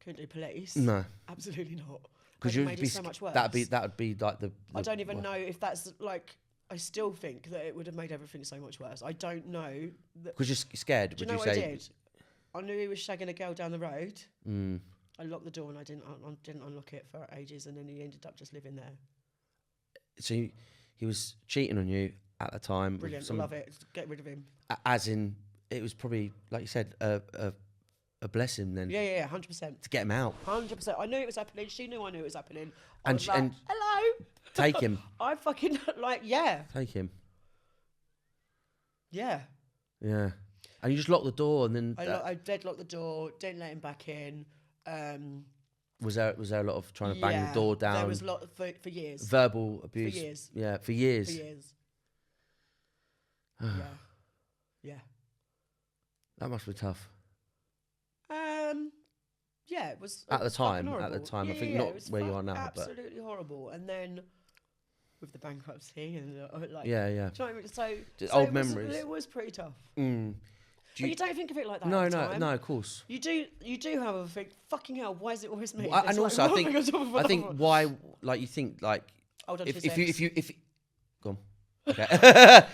B: Couldn't do police.
A: No.
B: Absolutely not.
A: Because
B: you'd made it so much worse.
A: That would be like the
B: I don't even know if that's like... I still think that it would have made everything so much worse. I don't know.
A: Because you're scared,
B: do you know what I did? I knew he was shagging a girl down the road. I locked the door and I didn't unlock it for ages, and then he ended up just living there.
A: So he was cheating on you at the time.
B: Brilliant, love it. Get rid of him.
A: As in, it was probably, like you said, a blessing then.
B: Yeah, 100%.
A: To get him out.
B: 100%. I knew it was happening. She knew I knew it was happening.
A: And
B: hello.
A: Take him.
B: I fucking yeah.
A: Take him.
B: Yeah.
A: Yeah. And you just locked the door, and then
B: I deadlocked the door. Didn't let him back in.
A: Was there a lot of trying to bang the door down?
B: There was a lot for years.
A: Verbal abuse.
B: For years.
A: Yeah, for years.
B: For years. Yeah.
A: That must be tough.
B: Yeah, it was
A: at the time.
B: Yeah,
A: I think not where you are now.
B: Absolutely horrible. And then with the bankruptcy and like,
A: yeah.
B: Do you know what I mean? So
A: old memories.
B: It was pretty tough.
A: But
B: you don't think of it like that.
A: No, of course.
B: You do, have a think. Fucking hell! Why is it always me?
A: And also, I think why, like, you think like
B: hold on
A: if you go on, okay,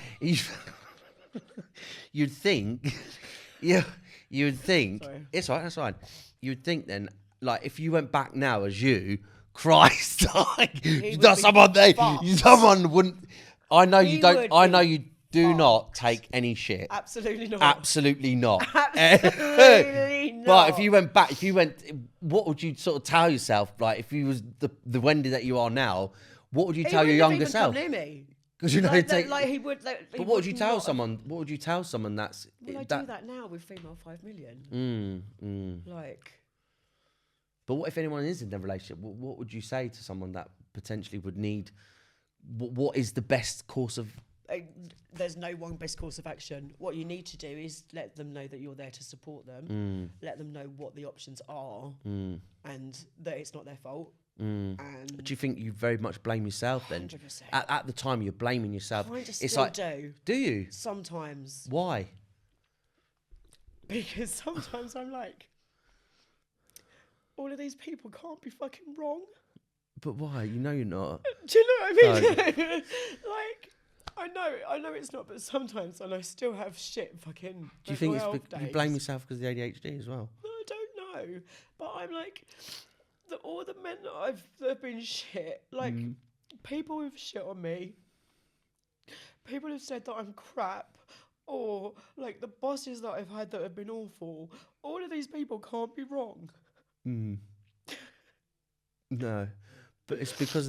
A: you'd think, yeah, you'd think.
B: Sorry.
A: It's all right. That's fine. You'd think then, like, if you went back now as you, Christ, like, someone wouldn't. I know you don't. I know you. Do not take any shit.
B: Absolutely not.
A: Absolutely not.
B: Absolutely not.
A: But if you went, what would you sort of tell yourself? Like, if you was the Wendy that you are now, what would you tell your younger self?
B: He wouldn't even come near me.
A: Because you know,
B: he would.
A: But what would you tell someone? What would you tell someone that's?
B: Well, I do that now with Female 5 Million. Like.
A: But what if anyone is in a relationship? What would you say to someone that potentially would need? What is the best course of?
B: There's no one best course of action. What you need to do is let them know that you're there to support them. Let them know what the options are, and that it's not their fault. And
A: do you think you very much blame yourself then?
B: 100%.
A: At the time, you're blaming yourself.
B: It's like,
A: do you?
B: Sometimes.
A: Why?
B: Because sometimes I'm like, all of these people can't be fucking wrong.
A: But why? You know you're not.
B: Do you know what I mean? Like, I know it's not, but sometimes, and I still have shit fucking.
A: Do you think you blame yourself because of the ADHD as well?
B: No, I don't know. But I'm like, all the men that have been shit, like, people who've shit on me, people who've said that I'm crap, or like the bosses that I've had that have been awful, all of these people can't be wrong.
A: No. But it's because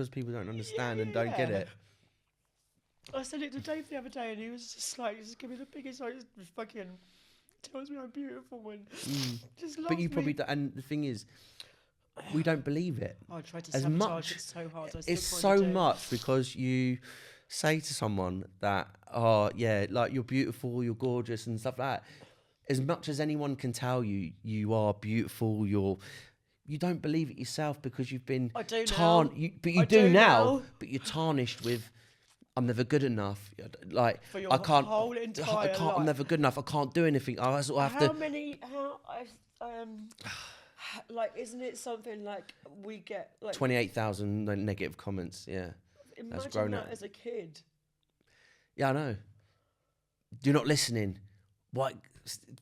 A: people don't understand and don't get it.
B: I said it to Dave the other day, and he was just like, "Just give me the biggest, like, fucking tells me I'm beautiful and just loves me."
A: But you probably don't, and the thing is, we don't believe it.
B: I tried to sabotage it so hard.
A: It's so much because you say to someone that, "Oh yeah, like you're beautiful, you're gorgeous," and stuff like that. As much as anyone can tell you, you are beautiful. You don't believe it yourself because you've been tarnished. But you do now. But you're tarnished with, I'm never good enough. Like,
B: for your whole entire life.
A: I'm never good enough. I can't do anything. I have to.
B: Like, isn't it something like we get like
A: 28,000 negative comments? Yeah.
B: Imagine that as a kid.
A: Yeah, I know. You're not listening. What?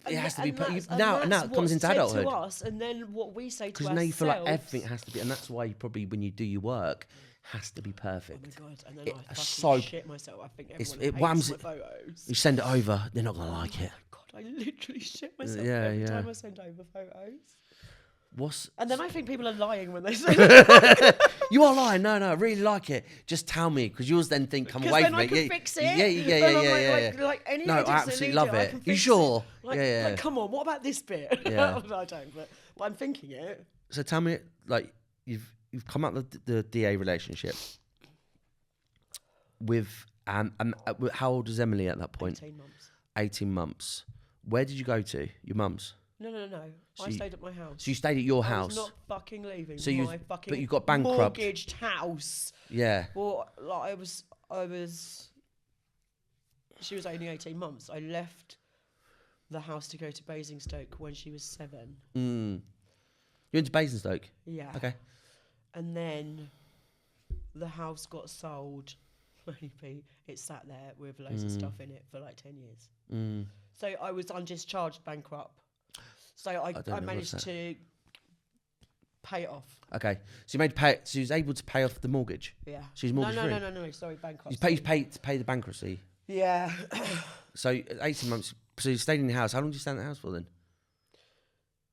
A: It has to be now it comes into adulthood.
B: To us, and then what we say to ourselves.
A: Because now you feel like everything has to be, and that's why you probably, when you do your work, has to be perfect.
B: Oh my god! And then I fucking shit myself. I think everyone hates my photos.
A: You send it over, they're not gonna like it.
B: God, I literally shit myself every time I send over photos. And then I think people are lying when they say that.
A: You are lying. No, I really like it. Just tell me, because yours then think, come away from it.
B: Because then I can fix it.
A: Yeah.
B: Like any
A: no, I absolutely love it. You sure?
B: Like, come on, what about this bit?
A: Yeah.
B: I don't, but I'm thinking it.
A: So tell me, like, you've come out of the DA relationship with And how old was Emily at that point?
B: 18 months.
A: 18 months. Where did you go to? Your mum's?
B: No. I stayed at my house.
A: So you stayed at your house?
B: I was not fucking leaving
A: But you got bankrupt.
B: mortgaged house.
A: Yeah.
B: Well, like she was only 18 months. I left the house to go to Basingstoke when she was 7.
A: You went to Basingstoke?
B: Yeah.
A: Okay.
B: And then the house got sold. Maybe it sat there with loads of stuff in it for like 10 years. So I was undischarged bankrupt. So I managed to pay it off.
A: Okay. So so you was able to pay off the mortgage?
B: Yeah.
A: She's mortgage free?
B: No, sorry, bankrupt.
A: You paid to pay the bankruptcy?
B: Yeah.
A: So 18 months. So you stayed in the house. How long did you stay in the house for then?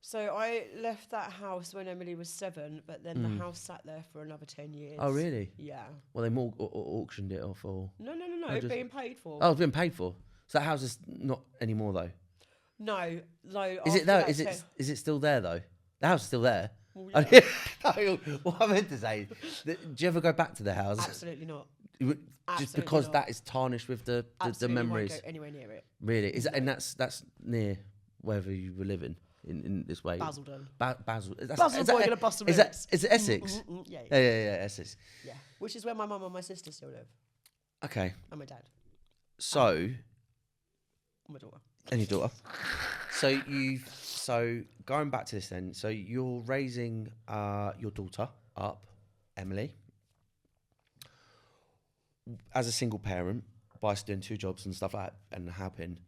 B: So I left that house when Emily was 7, but then the house sat there for another 10 years.
A: Oh, really?
B: Yeah.
A: Well, they auctioned it off, or?
B: No. It's being paid for.
A: Oh, it's been paid for. So that house is not anymore, though.
B: No.
A: Is it though? Is it still there though? The house is still there.
B: Well, yeah.
A: No, what I meant to say. Do you ever go back to the house?
B: Absolutely not.
A: Just because that is tarnished with the memories.
B: Won't go anywhere near it.
A: Really? Is that, and that's near wherever you were living in this way?
B: Basildon.
A: Basil.
B: Basil's boy gonna bust some
A: is it Essex?
B: Yeah.
A: Essex.
B: Yeah. Which is where my mum and my sister still live.
A: Okay.
B: And my dad.
A: So.
B: My daughter.
A: And your daughter. So going back to this then. So you're raising your daughter up, Emily, as a single parent by doing 2 jobs and stuff like that and helping.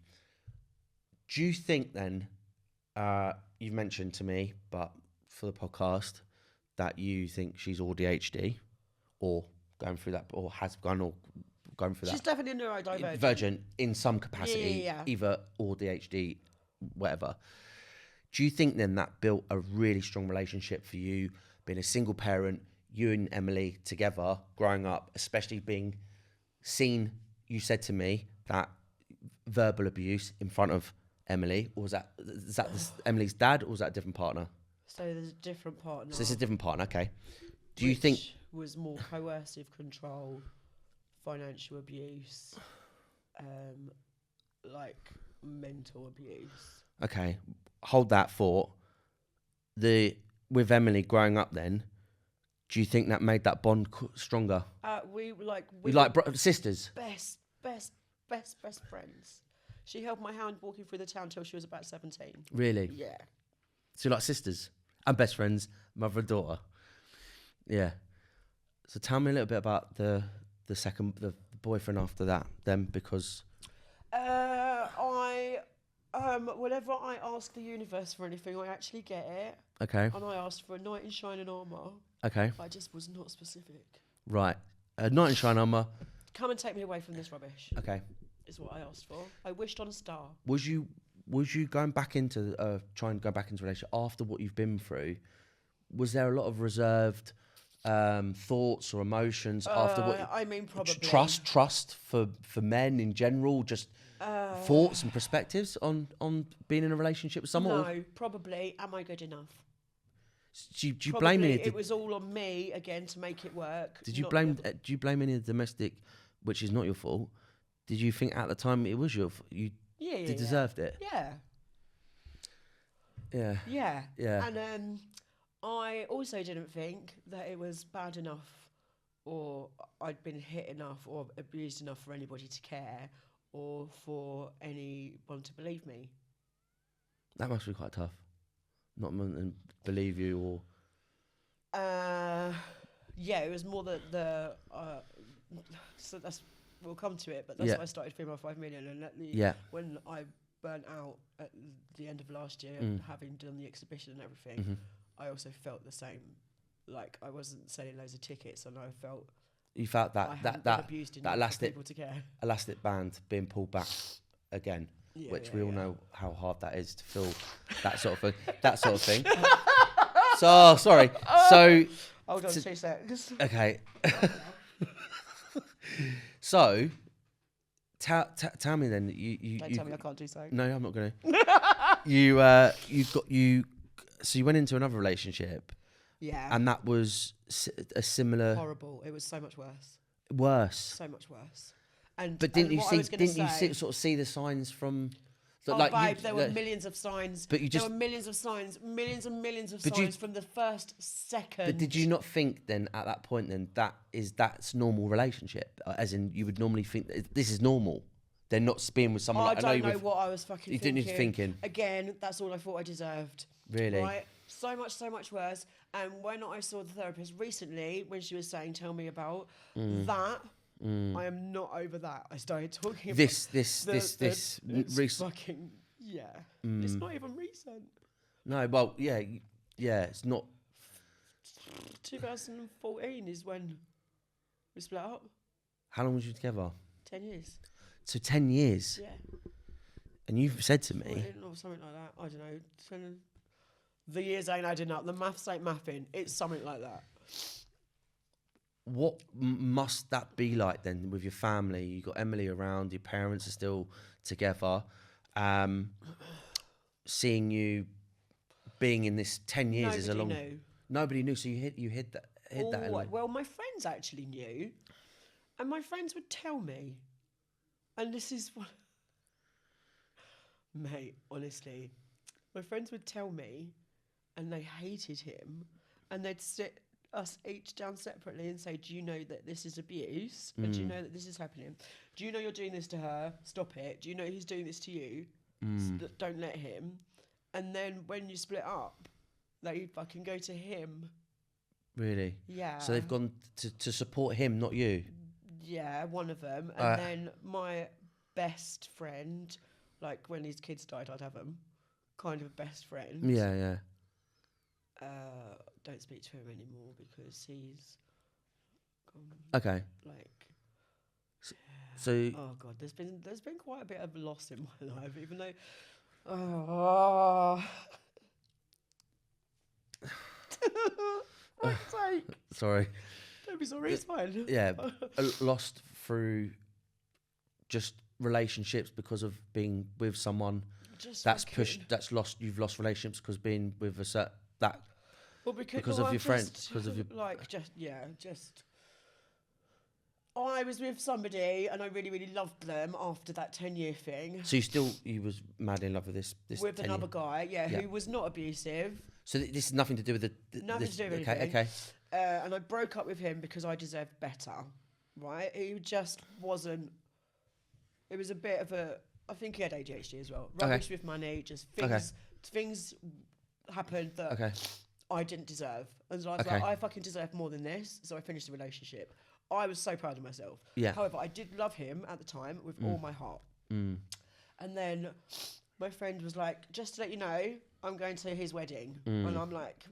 A: Do you think then, you've mentioned to me, but for the podcast, that you think she's ADHD or going through that, or has gone or going through that?
B: She's definitely neurodivergent.
A: Virgin in some capacity,
B: Yeah.
A: either ADHD, whatever. Do you think then that built a really strong relationship for you, being a single parent, you and Emily together, growing up, especially being seen, you said to me, that verbal abuse in front of Emily, or is that Emily's dad, or was that a different partner?
B: So there's a different partner.
A: So it's a different partner, okay. Do you think...
B: was more coercive control, financial abuse, like mental abuse.
A: Okay, hold that thought. With Emily growing up then, do you think that made that bond stronger?
B: We
A: sisters?
B: Best friends. She held my hand walking through the town till she was about 17.
A: Really?
B: Yeah.
A: So you're like sisters and best friends, mother and daughter. Yeah. So tell me a little bit about the boyfriend after that, then, because
B: whenever I ask the universe for anything, I actually get it.
A: Okay.
B: And I asked for a knight in shining armour.
A: Okay.
B: I just was not specific.
A: Right. A knight in shining armour.
B: Come and take me away from this rubbish.
A: Okay.
B: Is what I asked for. I wished on a star.
A: Was you going back into trying to go back into a relationship after what you've been through? Was there a lot of reserved thoughts or emotions after what?
B: I mean, probably
A: trust for men in general, just thoughts and perspectives on being in a relationship with someone.
B: No, probably. Am I good enough?
A: Do you blame any?
B: It was all on me again to make it work.
A: Do you blame any of the domestic, which is not your fault? Did you think at the time it was your fault? You deserved it?
B: Yeah.
A: Yeah.
B: Yeah.
A: Yeah.
B: And I also didn't think that it was bad enough, or I'd been hit enough or abused enough for anybody to care, or for anyone to believe me.
A: That must be quite tough. Not to believe you, or.
B: Yeah, it was more the so that's, we'll come to it, but that's why I started Female 5 Million, and when I burnt out at the end of last year, having done the exhibition and everything, I also felt the same. Like, I wasn't selling loads of tickets, and I felt
A: you felt that elastic band being pulled back again, which we all know how hard that is to feel that sort of thing. So sorry. So
B: hold on 2 seconds.
A: Okay. So tell me then. You
B: tell me I can't do so.
A: No, I'm not going to. So you went into another relationship.
B: Yeah.
A: And that was a similar.
B: Horrible. It was so much worse.
A: Worse.
B: So much worse.
A: But didn't you sort of see the signs from?
B: Babe, there were millions of signs. But there were millions of signs, millions and millions of signs from the first second.
A: But did you not think then at that point then that's normal relationship? As in, you would normally think this is normal. They're not being with someone.
B: I don't know what I was fucking thinking.
A: You didn't thinking.
B: Again, that's all I thought I deserved.
A: Really?
B: Right? So much worse. And when I saw the therapist recently, when she was saying, tell me about that, I am not over that. I started talking about
A: this
B: fucking, yeah. It's not even recent.
A: No, well, yeah, it's not.
B: 2014 is when we split up.
A: How long was you together?
B: 10 years.
A: So 10 years?
B: Yeah.
A: And you've said to me...
B: Or something like that. I don't know. The years ain't adding up. The maths ain't mathing. It's something like that.
A: What must that be like then with your family? You got Emily around, your parents are still together. Seeing you being in this 10 years is a long... Nobody knew, so you hid that.
B: Well, my friends actually knew. And my friends would tell me. And this is what... Mate, honestly. My friends would tell me, and they hated him, and they'd sit us each down separately and say, do you know that this is abuse? And do you know that this is happening? Do you know you're doing this to her? Stop it. Do you know he's doing this to you? Don't let him. And then when you split up, they fucking go to him.
A: Really?
B: Yeah.
A: So they've gone to support him, not you?
B: Yeah, one of them. And then my best friend, like when his kids died, I'd have him. Kind of a best friend.
A: Yeah.
B: Don't speak to him anymore because he's gone.
A: Okay.
B: Like,
A: so
B: oh god, there's been quite a bit of loss in my life, even though. Oh. Fuck's sake.
A: Sorry.
B: Don't be sorry. It's fine.
A: Yeah, lost through just relationships because of being with someone. That's lost. You've lost relationships because being with because of your friends, because of your I was with somebody and I really, really loved them after that 10-year thing. So you was madly in love with this
B: with another guy, who was not abusive.
A: So this is nothing to do with
B: nothing to do with anything.
A: Okay.
B: And I broke up with him because I deserved better. Right? He just wasn't. It was a bit of a. I think he had ADHD as well. Rubbish with money, just things happened that I didn't deserve. And so I was like, I fucking deserve more than this. So I finished the relationship. I was so proud of myself. Yeah. However, I did love him at the time with all my heart. And then my friend was like, just to let you know, I'm going to his wedding. And I'm like,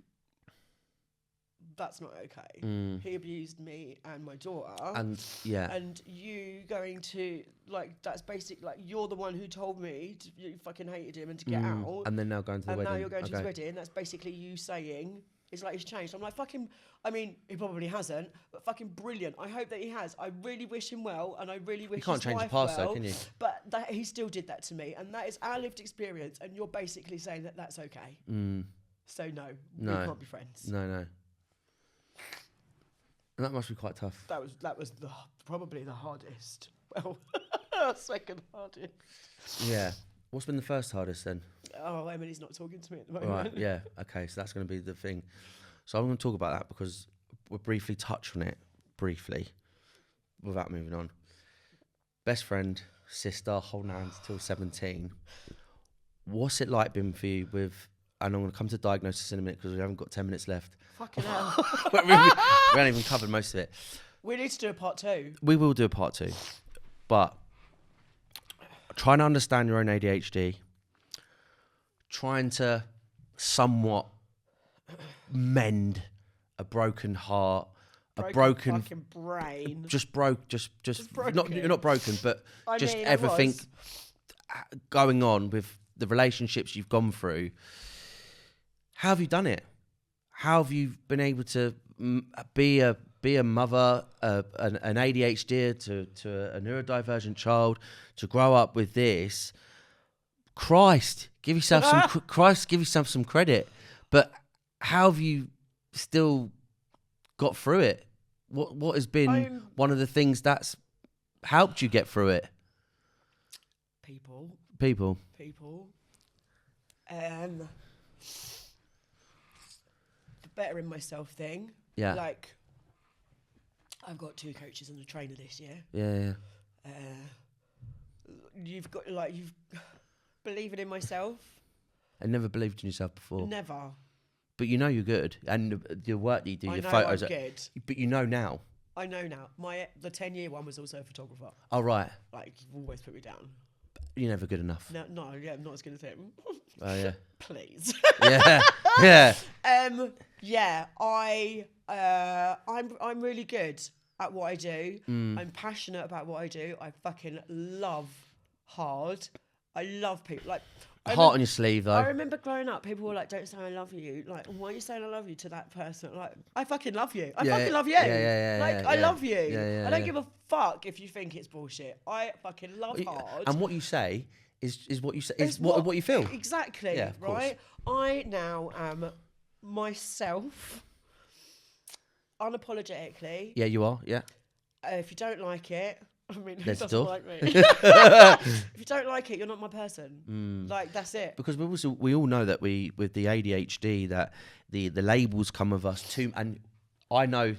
B: that's not okay. He abused me and my daughter. And you going to, like, that's basic, like, you're the one who told me you fucking hated him and to get out.
A: And then now going to the wedding.
B: And now you're going to his wedding. That's basically you saying, it's like he's changed. I'm like, fucking, I mean, he probably hasn't, but fucking brilliant. I hope that he has. I really wish him well, and I really wish his wife well. You can't change the past though, can you? But he still did that to me, and that is our lived experience, and you're basically saying that that's okay. So no, we can't be friends.
A: No. And that must be quite tough.
B: That was probably the hardest. Well, second hardest.
A: Yeah. What's been the first hardest then?
B: Oh, Emily's not talking to me at the moment.
A: Right, yeah. Okay, so that's going to be the thing. So I'm going to talk about that because we'll briefly touch on it, without moving on. Best friend, sister, holding hands till 17. What's it like been for you with, and I'm going to come to diagnosis in a minute because we haven't got 10 minutes left.
B: Fucking hell.
A: we haven't even covered most of it.
B: We need to do a part 2.
A: We will do a part 2. But trying to understand your own ADHD, trying to somewhat mend a broken heart, a broken
B: fucking brain,
A: just broken. Not you're not broken, but everything going on with the relationships you've gone through. How have you done it? How have you been able to be a mother, an ADHD to a neurodivergent child, to grow up with this? Christ, give yourself some credit. But how have you still got through it? What has been one of the things that's helped you get through it?
B: People. The bettering myself thing.
A: Yeah.
B: Like, I've got 2 coaches and a trainer this year.
A: Yeah.
B: You've got you've believing in myself.
A: I never believed in yourself before.
B: Never.
A: But you know you're good, and the work that you do, your photos.
B: I'm good.
A: But you know now.
B: I know now. The 10-year one was also a photographer.
A: Oh right.
B: Like, you've always put me down.
A: You're never good enough.
B: No, I'm not as good as him.
A: Oh yeah.
B: Please.
A: Yeah.
B: Yeah. I'm really good at what I do. I'm passionate about what I do. I fucking love hard. I love people. Like,
A: Heart on your sleeve, though.
B: I remember growing up, people were like, "Don't say I love you." Like, why are you saying I love you to that person? Like, I fucking love you. I fucking love you. I love you. I don't give a fuck if you think it's bullshit. I fucking love hard.
A: And what you say is what you say. Is what you feel.
B: Exactly.
A: Yeah, of course.
B: Right. I now am myself, unapologetically.
A: Yeah, you are. Yeah.
B: If you don't like it. I mean, who
A: There's
B: doesn't like me? If you don't like it, you're not my person. Like, that's it.
A: Because we all know that with the ADHD that the labels come with us too, and I know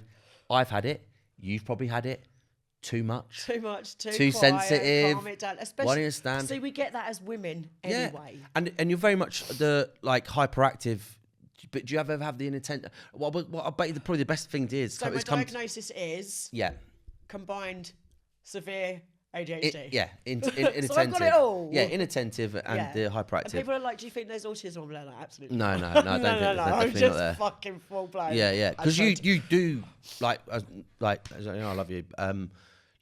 A: I've had it. You've probably had it. Too much.
B: Too quiet,
A: sensitive.
B: Calm it down.
A: Why don't you stand?
B: See, we get that as women anyway.
A: Yeah. And you're very much the hyperactive. But do you ever have the intent? Well, I bet you probably the best thing is.
B: So my diagnosis is combined severe ADHD.
A: Inattentive.
B: So I've got it all.
A: Yeah, inattentive and the hyperactive. And
B: people are like, "Do you think there's autism?" I'm like, absolutely.
A: No, I don't think that's
B: I'm just fucking full blown.
A: Yeah. Because you do like as you know, I love you.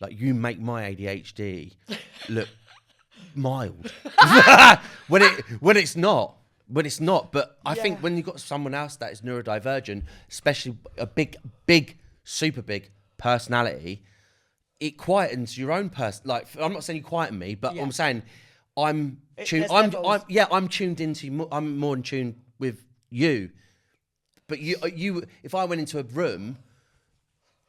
A: Like, you make my ADHD look mild when it's not. But I think when you've got someone else that is neurodivergent, especially a big, super big personality, it quietens your own person. Like, I'm not saying you quieten me, but I'm saying I'm tuned. I'm tuned into. I'm more in tune with you. But you, if I went into a room,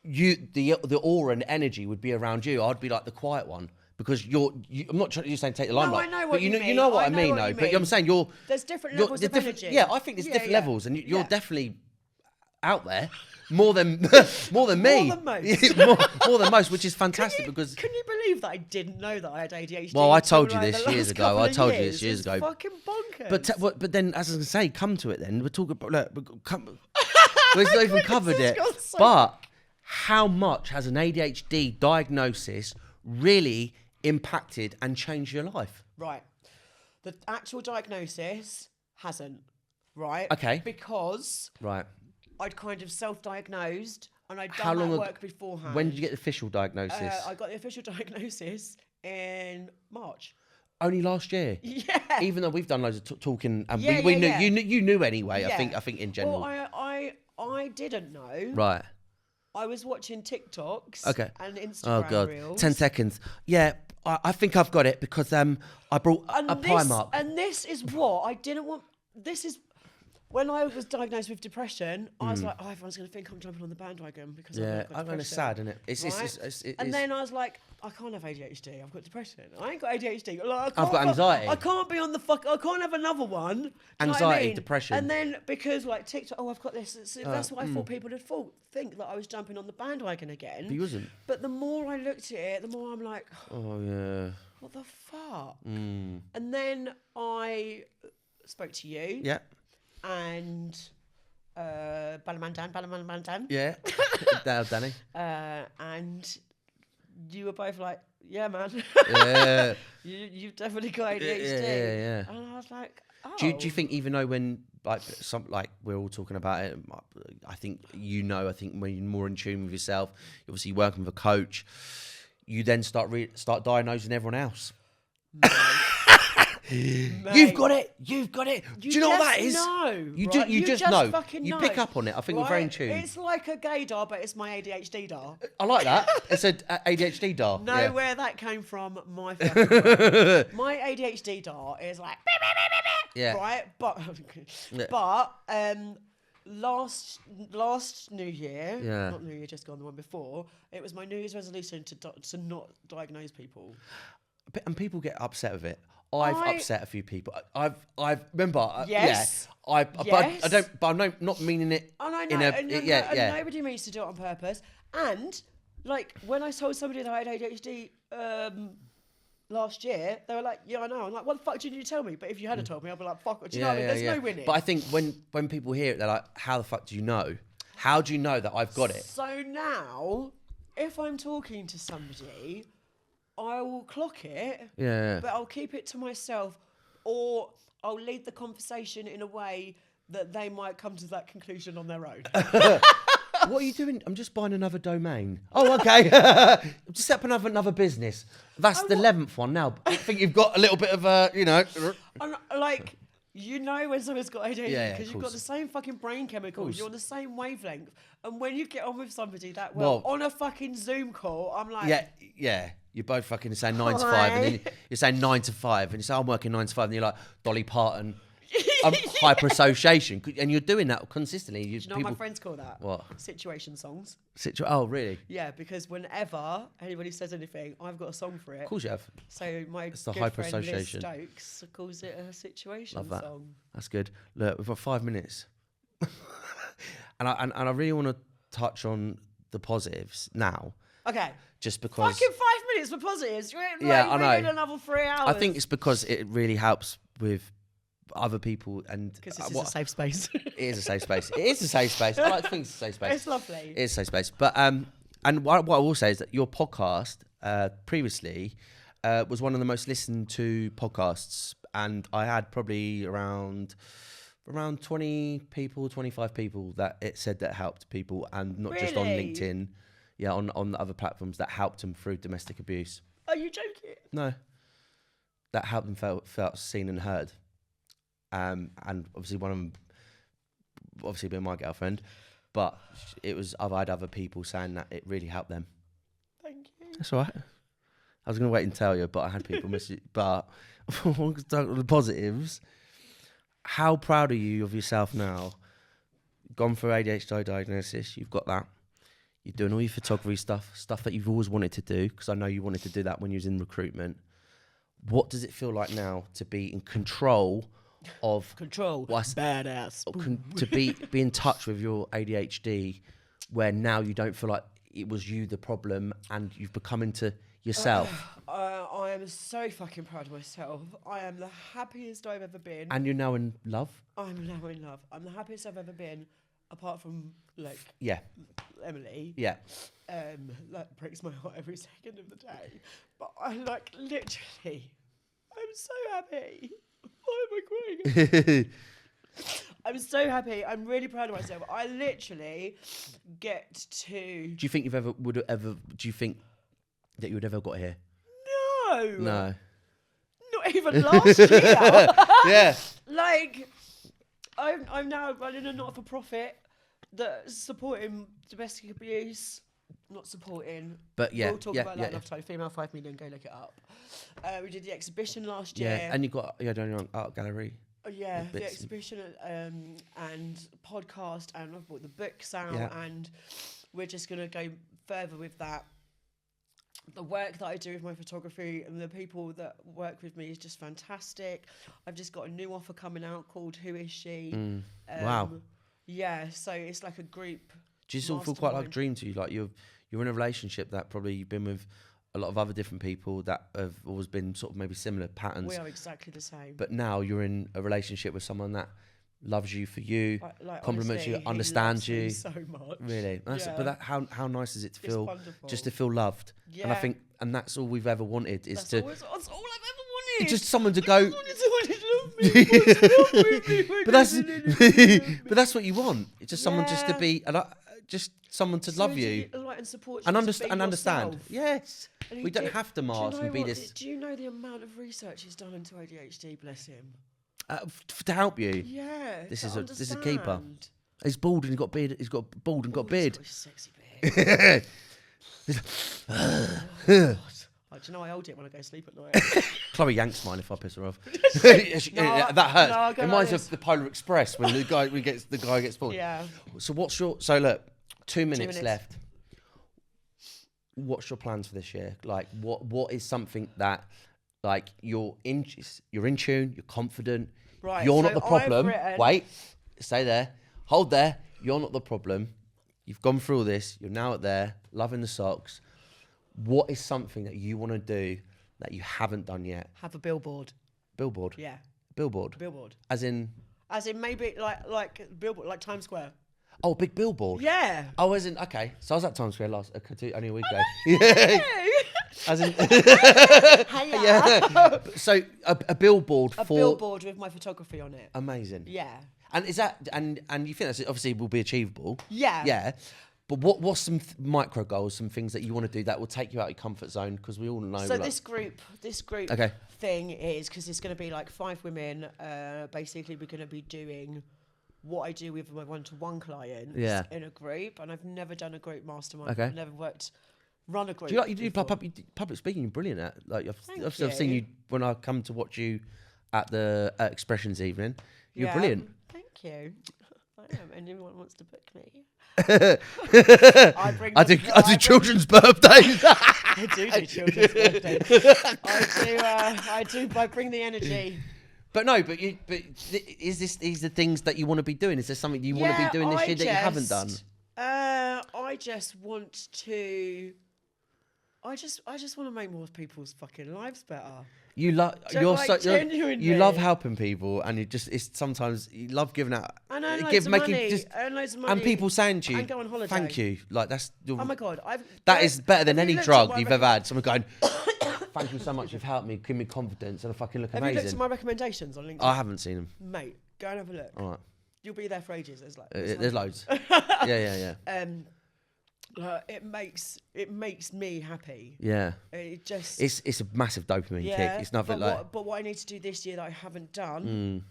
A: the aura and energy would be around you. I'd be like the quiet one. Because I'm not trying to saying take the limelight.
B: No, I know what
A: but
B: you mean.
A: You know what I mean, though. But I'm saying
B: there's different levels of energy.
A: Yeah, I think there's different levels, and you're definitely out there more than me. More than most. more than most, which is fantastic because.
B: Can you believe that I didn't know that I had ADHD?
A: Well, I told you this years ago.
B: It's fucking bonkers.
A: But then, as I was going to say, come to it. Then we're talking about. We've not even covered it. But how much has an ADHD diagnosis really impacted and changed your life?
B: Right. The actual diagnosis hasn't, right?
A: Okay.
B: Because I'd kind of self-diagnosed and I'd done that work beforehand.
A: When did you get the official diagnosis?
B: I got the official diagnosis in March.
A: Only last year?
B: Yeah.
A: Even though we've done loads of talking, and we knew you knew anyway.
B: Yeah.
A: I think in general.
B: Well, I didn't know.
A: Right.
B: I was watching TikToks and Instagram
A: Oh God,
B: reels.
A: 10 seconds. Yeah, I think I've got it because I brought a Primark.
B: And this is what I didn't want. This is when I was diagnosed with depression. I was like, oh, everyone's going to think I'm jumping on the bandwagon because I've got depression.
A: It's sad, isn't it?
B: And then I was like, I can't have ADHD. I've got depression. I ain't got ADHD. Like,
A: I've got anxiety.
B: I can't be on the fuck. I can't have another one.
A: Anxiety, depression.
B: And then because like TikTok, I've got this. That's what I thought people would think that I was jumping on the bandwagon again.
A: But you wasn't.
B: But the more I looked at it, the more I'm like,
A: oh yeah.
B: What the fuck? And then I spoke to you.
A: Yeah.
B: And Balamandan.
A: Yeah. Danny.
B: And you were both like, yeah, man.
A: Yeah.
B: You've definitely got ADHD.
A: Yeah.
B: And I was like, oh.
A: Do you think even though when we're all talking about it, I think I think when you're more in tune with yourself, obviously working with a coach, you then start diagnosing everyone else. Mate. You've got it. Do you know what that is? You just know. You pick up on it. I think we're very in tune.
B: It's like a gaydar, but it's my ADHD dar.
A: I like that. It's an ADHD dar.
B: Know where that came from? My ADHD dar is like, right? But last New Year, not New Year, just gone, the one before, it was my New Year's resolution to not diagnose people.
A: And people get upset with it. I've upset a few people. I've remember.
B: Yes.
A: Yeah. But I don't. But I'm not meaning it.
B: And nobody means to do it on purpose. And like when I told somebody that I had ADHD last year, they were like, "Yeah, I know." I'm like, "What the fuck did you tell me?" But if you had told me, I'd be like, "Fuck it." Do you know what I mean? There's no winning.
A: But I think when people hear it, they're like, "How the fuck do you know? How do you know that I've got it?"
B: So now, if I'm talking to somebody, I will clock it, but I'll keep it to myself, or I'll lead the conversation in a way that they might come to that conclusion on their own.
A: What are you doing? I'm just buying another domain. Oh, okay. I'm just set up another business. That's the 11th one now. I think you've got a little bit of a,
B: Like, when someone's got ADHD, because you've got the same fucking brain chemicals, you're on the same wavelength, and when you get on with somebody that well on a fucking Zoom call, I'm like...
A: Yeah. You're both fucking saying 9 to 5, and then you're saying 9 to 5, and you say, I'm working 9 to 5, and you're like, Dolly Parton, hyper-association. And you're doing that consistently.
B: Do you know what my friends call that?
A: What?
B: Situation songs.
A: Oh, really?
B: Yeah, because whenever anybody says anything, I've got a song for it.
A: Of course you have.
B: So my
A: it's the
B: good friend Liz
A: hyper-association.
B: Stokes calls it a situation
A: Love that.
B: song.
A: That's good. Look, we've got 5 minutes. and I really want to touch on the positives now.
B: Okay.
A: Just because...
B: Fucking 5 minutes for positives.
A: I know.
B: In another 3 hours.
A: I think it's because it really helps with other people and...
B: Because this is a safe space.
A: It is a safe space. It is a safe space. I like to think it's a safe space.
B: It's lovely.
A: It is a safe space. But, and what I will say is that your podcast previously was one of the most listened to podcasts. And I had probably around 20 people, 25 people that it said that helped people, and not just on LinkedIn. Yeah, on the other platforms that helped them through domestic abuse.
B: Are you joking?
A: No. That helped them felt seen and heard. And obviously one of them, obviously being my girlfriend, but I've had other people saying that it really helped them.
B: Thank you.
A: That's all right. I was going to wait and tell you, but I had people message. But the positives, how proud are you of yourself now? Gone through ADHD diagnosis, you've got that. You're doing all your photography stuff that you've always wanted to do, because I know you wanted to do that when you was in recruitment. What does it feel like now to be in control of...
B: Badass.
A: To be in touch with your ADHD, where now you don't feel like it was you the problem and you've become into yourself?
B: I am so fucking proud of myself. I am the happiest I've ever been.
A: And you're now in love?
B: I'm now in love. I'm the happiest I've ever been, apart from, Emily.
A: Yeah.
B: That breaks my heart every second of the day. But I literally, I'm so happy. Why am I crying? I'm so happy. I'm really proud of myself. I literally get to...
A: Do you think do you think that you would ever got here?
B: No. Not even last year.
A: Yeah.
B: I'm now running a not-for-profit that's supporting domestic abuse. Not supporting.
A: But yeah.
B: We'll talk about that another time. Female 5 million, go look it up. We did the exhibition last year.
A: Yeah, and you got your art gallery.
B: Yeah, the exhibition and podcast, and I've brought the books out, and we're just going to go further with that. The work that I do with my photography and the people that work with me is just fantastic. I've just got a new offer coming out called Who Is She?
A: Wow.
B: Yeah, so it's like a group.
A: Do you still feel quite like a dream to you? Like you're in a relationship that probably you've been with a lot of other different people that have always been sort of maybe similar patterns.
B: We are exactly the same.
A: But now you're in a relationship with someone that loves you for you, compliments you, understands you
B: so much.
A: Really, how nice is it to feel just to feel loved?
B: Yeah.
A: And I think, and that's all we've ever wanted is
B: that's all I've ever wanted.
A: Just someone to go. But that's what you want. It's just someone just to be, just someone to love you,
B: and support you,
A: and understand. Yes, we don't have to mask and be this.
B: Do you know the amount of research he's done into ADHD? Bless him.
A: To help you.
B: Yeah.
A: This is a keeper. He's bald and he's got beard. He's got bald and got beard.
B: He's got a sexy beard. Like, do you know I hold it when I go to sleep at night?
A: Chloe yanks mine if I piss her off. That hurts.
B: No,
A: it reminds me of the Polar Express when the guy gets pulled.
B: Yeah.
A: So look, 2 minutes left. What's your plans for this year? Like, what is something that, like, you're in tune, you're confident,
B: right?
A: You're not the problem. Wait, stay there, hold there. You're not the problem. You've gone through all this. You're now at there, loving the socks. What is something that you want to do that you haven't done yet?
B: Have a billboard.
A: Billboard?
B: Yeah.
A: Billboard? As in
B: maybe like billboard, like Times Square.
A: Oh, big billboard?
B: Yeah.
A: Oh, as in, okay. So I was at Times Square only a week ago. Yeah. As in... yeah. So a billboard
B: a billboard with my photography on it.
A: Amazing.
B: Yeah.
A: And is that, and you think that's obviously will be achievable?
B: Yeah.
A: Yeah. But what's some micro goals, some things that you want to do that will take you out of your comfort zone? Because we all know.
B: So this group
A: okay.
B: thing is, because it's going to be like 5 women. Basically, we're going to be doing what I do with my one-to-one clients in a group, and I've never done a group mastermind. Okay. I've never run a group.
A: You do public speaking? You're brilliant at. Like I've seen you when I come to watch you at the Expressions evening. You're brilliant.
B: Thank you. I am. Anyone wants to book me?
A: I do children's birthdays.
B: I do children's birthdays. I bring the energy.
A: But these are things that you want to be doing? Is there something you want to be doing this year that you haven't done?
B: I just want to make more people's fucking lives better.
A: You love you love helping people, and sometimes you love giving out.
B: And earn loads of money.
A: And people saying to you,
B: and go on holiday.
A: Thank you. Like that's.
B: Oh my God!
A: That is better than any drug you've ever had. Someone going, thank you so much. You've helped me. Give me confidence, and I fucking look amazing.
B: Have you looked at my recommendations on LinkedIn?
A: I haven't seen them.
B: Mate, go and have a look.
A: All right.
B: You'll be there for ages.
A: There's loads. Yeah.
B: It makes me happy.
A: Yeah.
B: It's
A: a massive dopamine kick. It's nothing
B: but what I need to do this year that I haven't done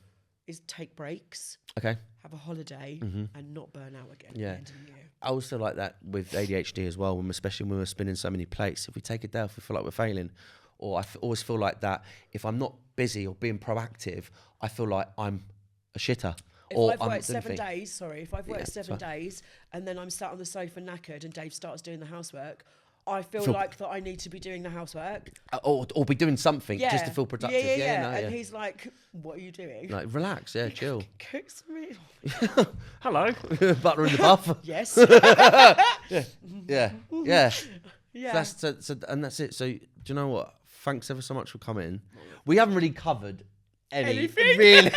B: is take breaks.
A: Okay.
B: Have a holiday and not burn out again.
A: Yeah.
B: At the end of the year.
A: I also like that with ADHD as well, especially when we're spinning so many plates. If we take a day off, we feel like we're failing. Or always feel like that if I'm not busy or being proactive, I feel like I'm a shitter.
B: If I've worked 7 days and then I'm sat on the sofa knackered and Dave starts doing the housework, I feel like that I need to be doing the housework.
A: Or be doing something just to feel productive.
B: And he's like, what are you doing?
A: Like, relax, chill.
B: Cooks me.
A: Hello. Butter in the bath.
B: Yes.
A: Yeah.
B: Yeah.
A: And that's it. So, do you know what? Thanks ever so much for coming. We haven't really covered anything really,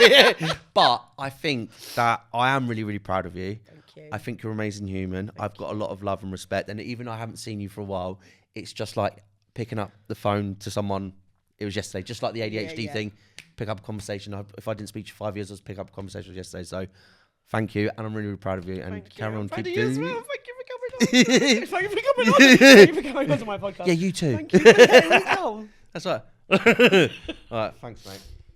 A: but I think that I am really, really proud of you.
B: Thank you.
A: I think you're an amazing human. I've got a lot of love and respect, and even though I haven't seen you for a while, it's just like picking up the phone to someone. It was yesterday, just like the ADHD thing. Pick up a conversation. If I didn't speak to you 5 years, I was pick up a conversation yesterday. So thank you, and I'm really, really proud of you. And carry on, keep doing.
B: Well. Thank you for coming on. Thank you for coming on to my podcast.
A: Yeah, you too.
B: Thank you for letting me come.
A: That's right. All right, thanks, mate.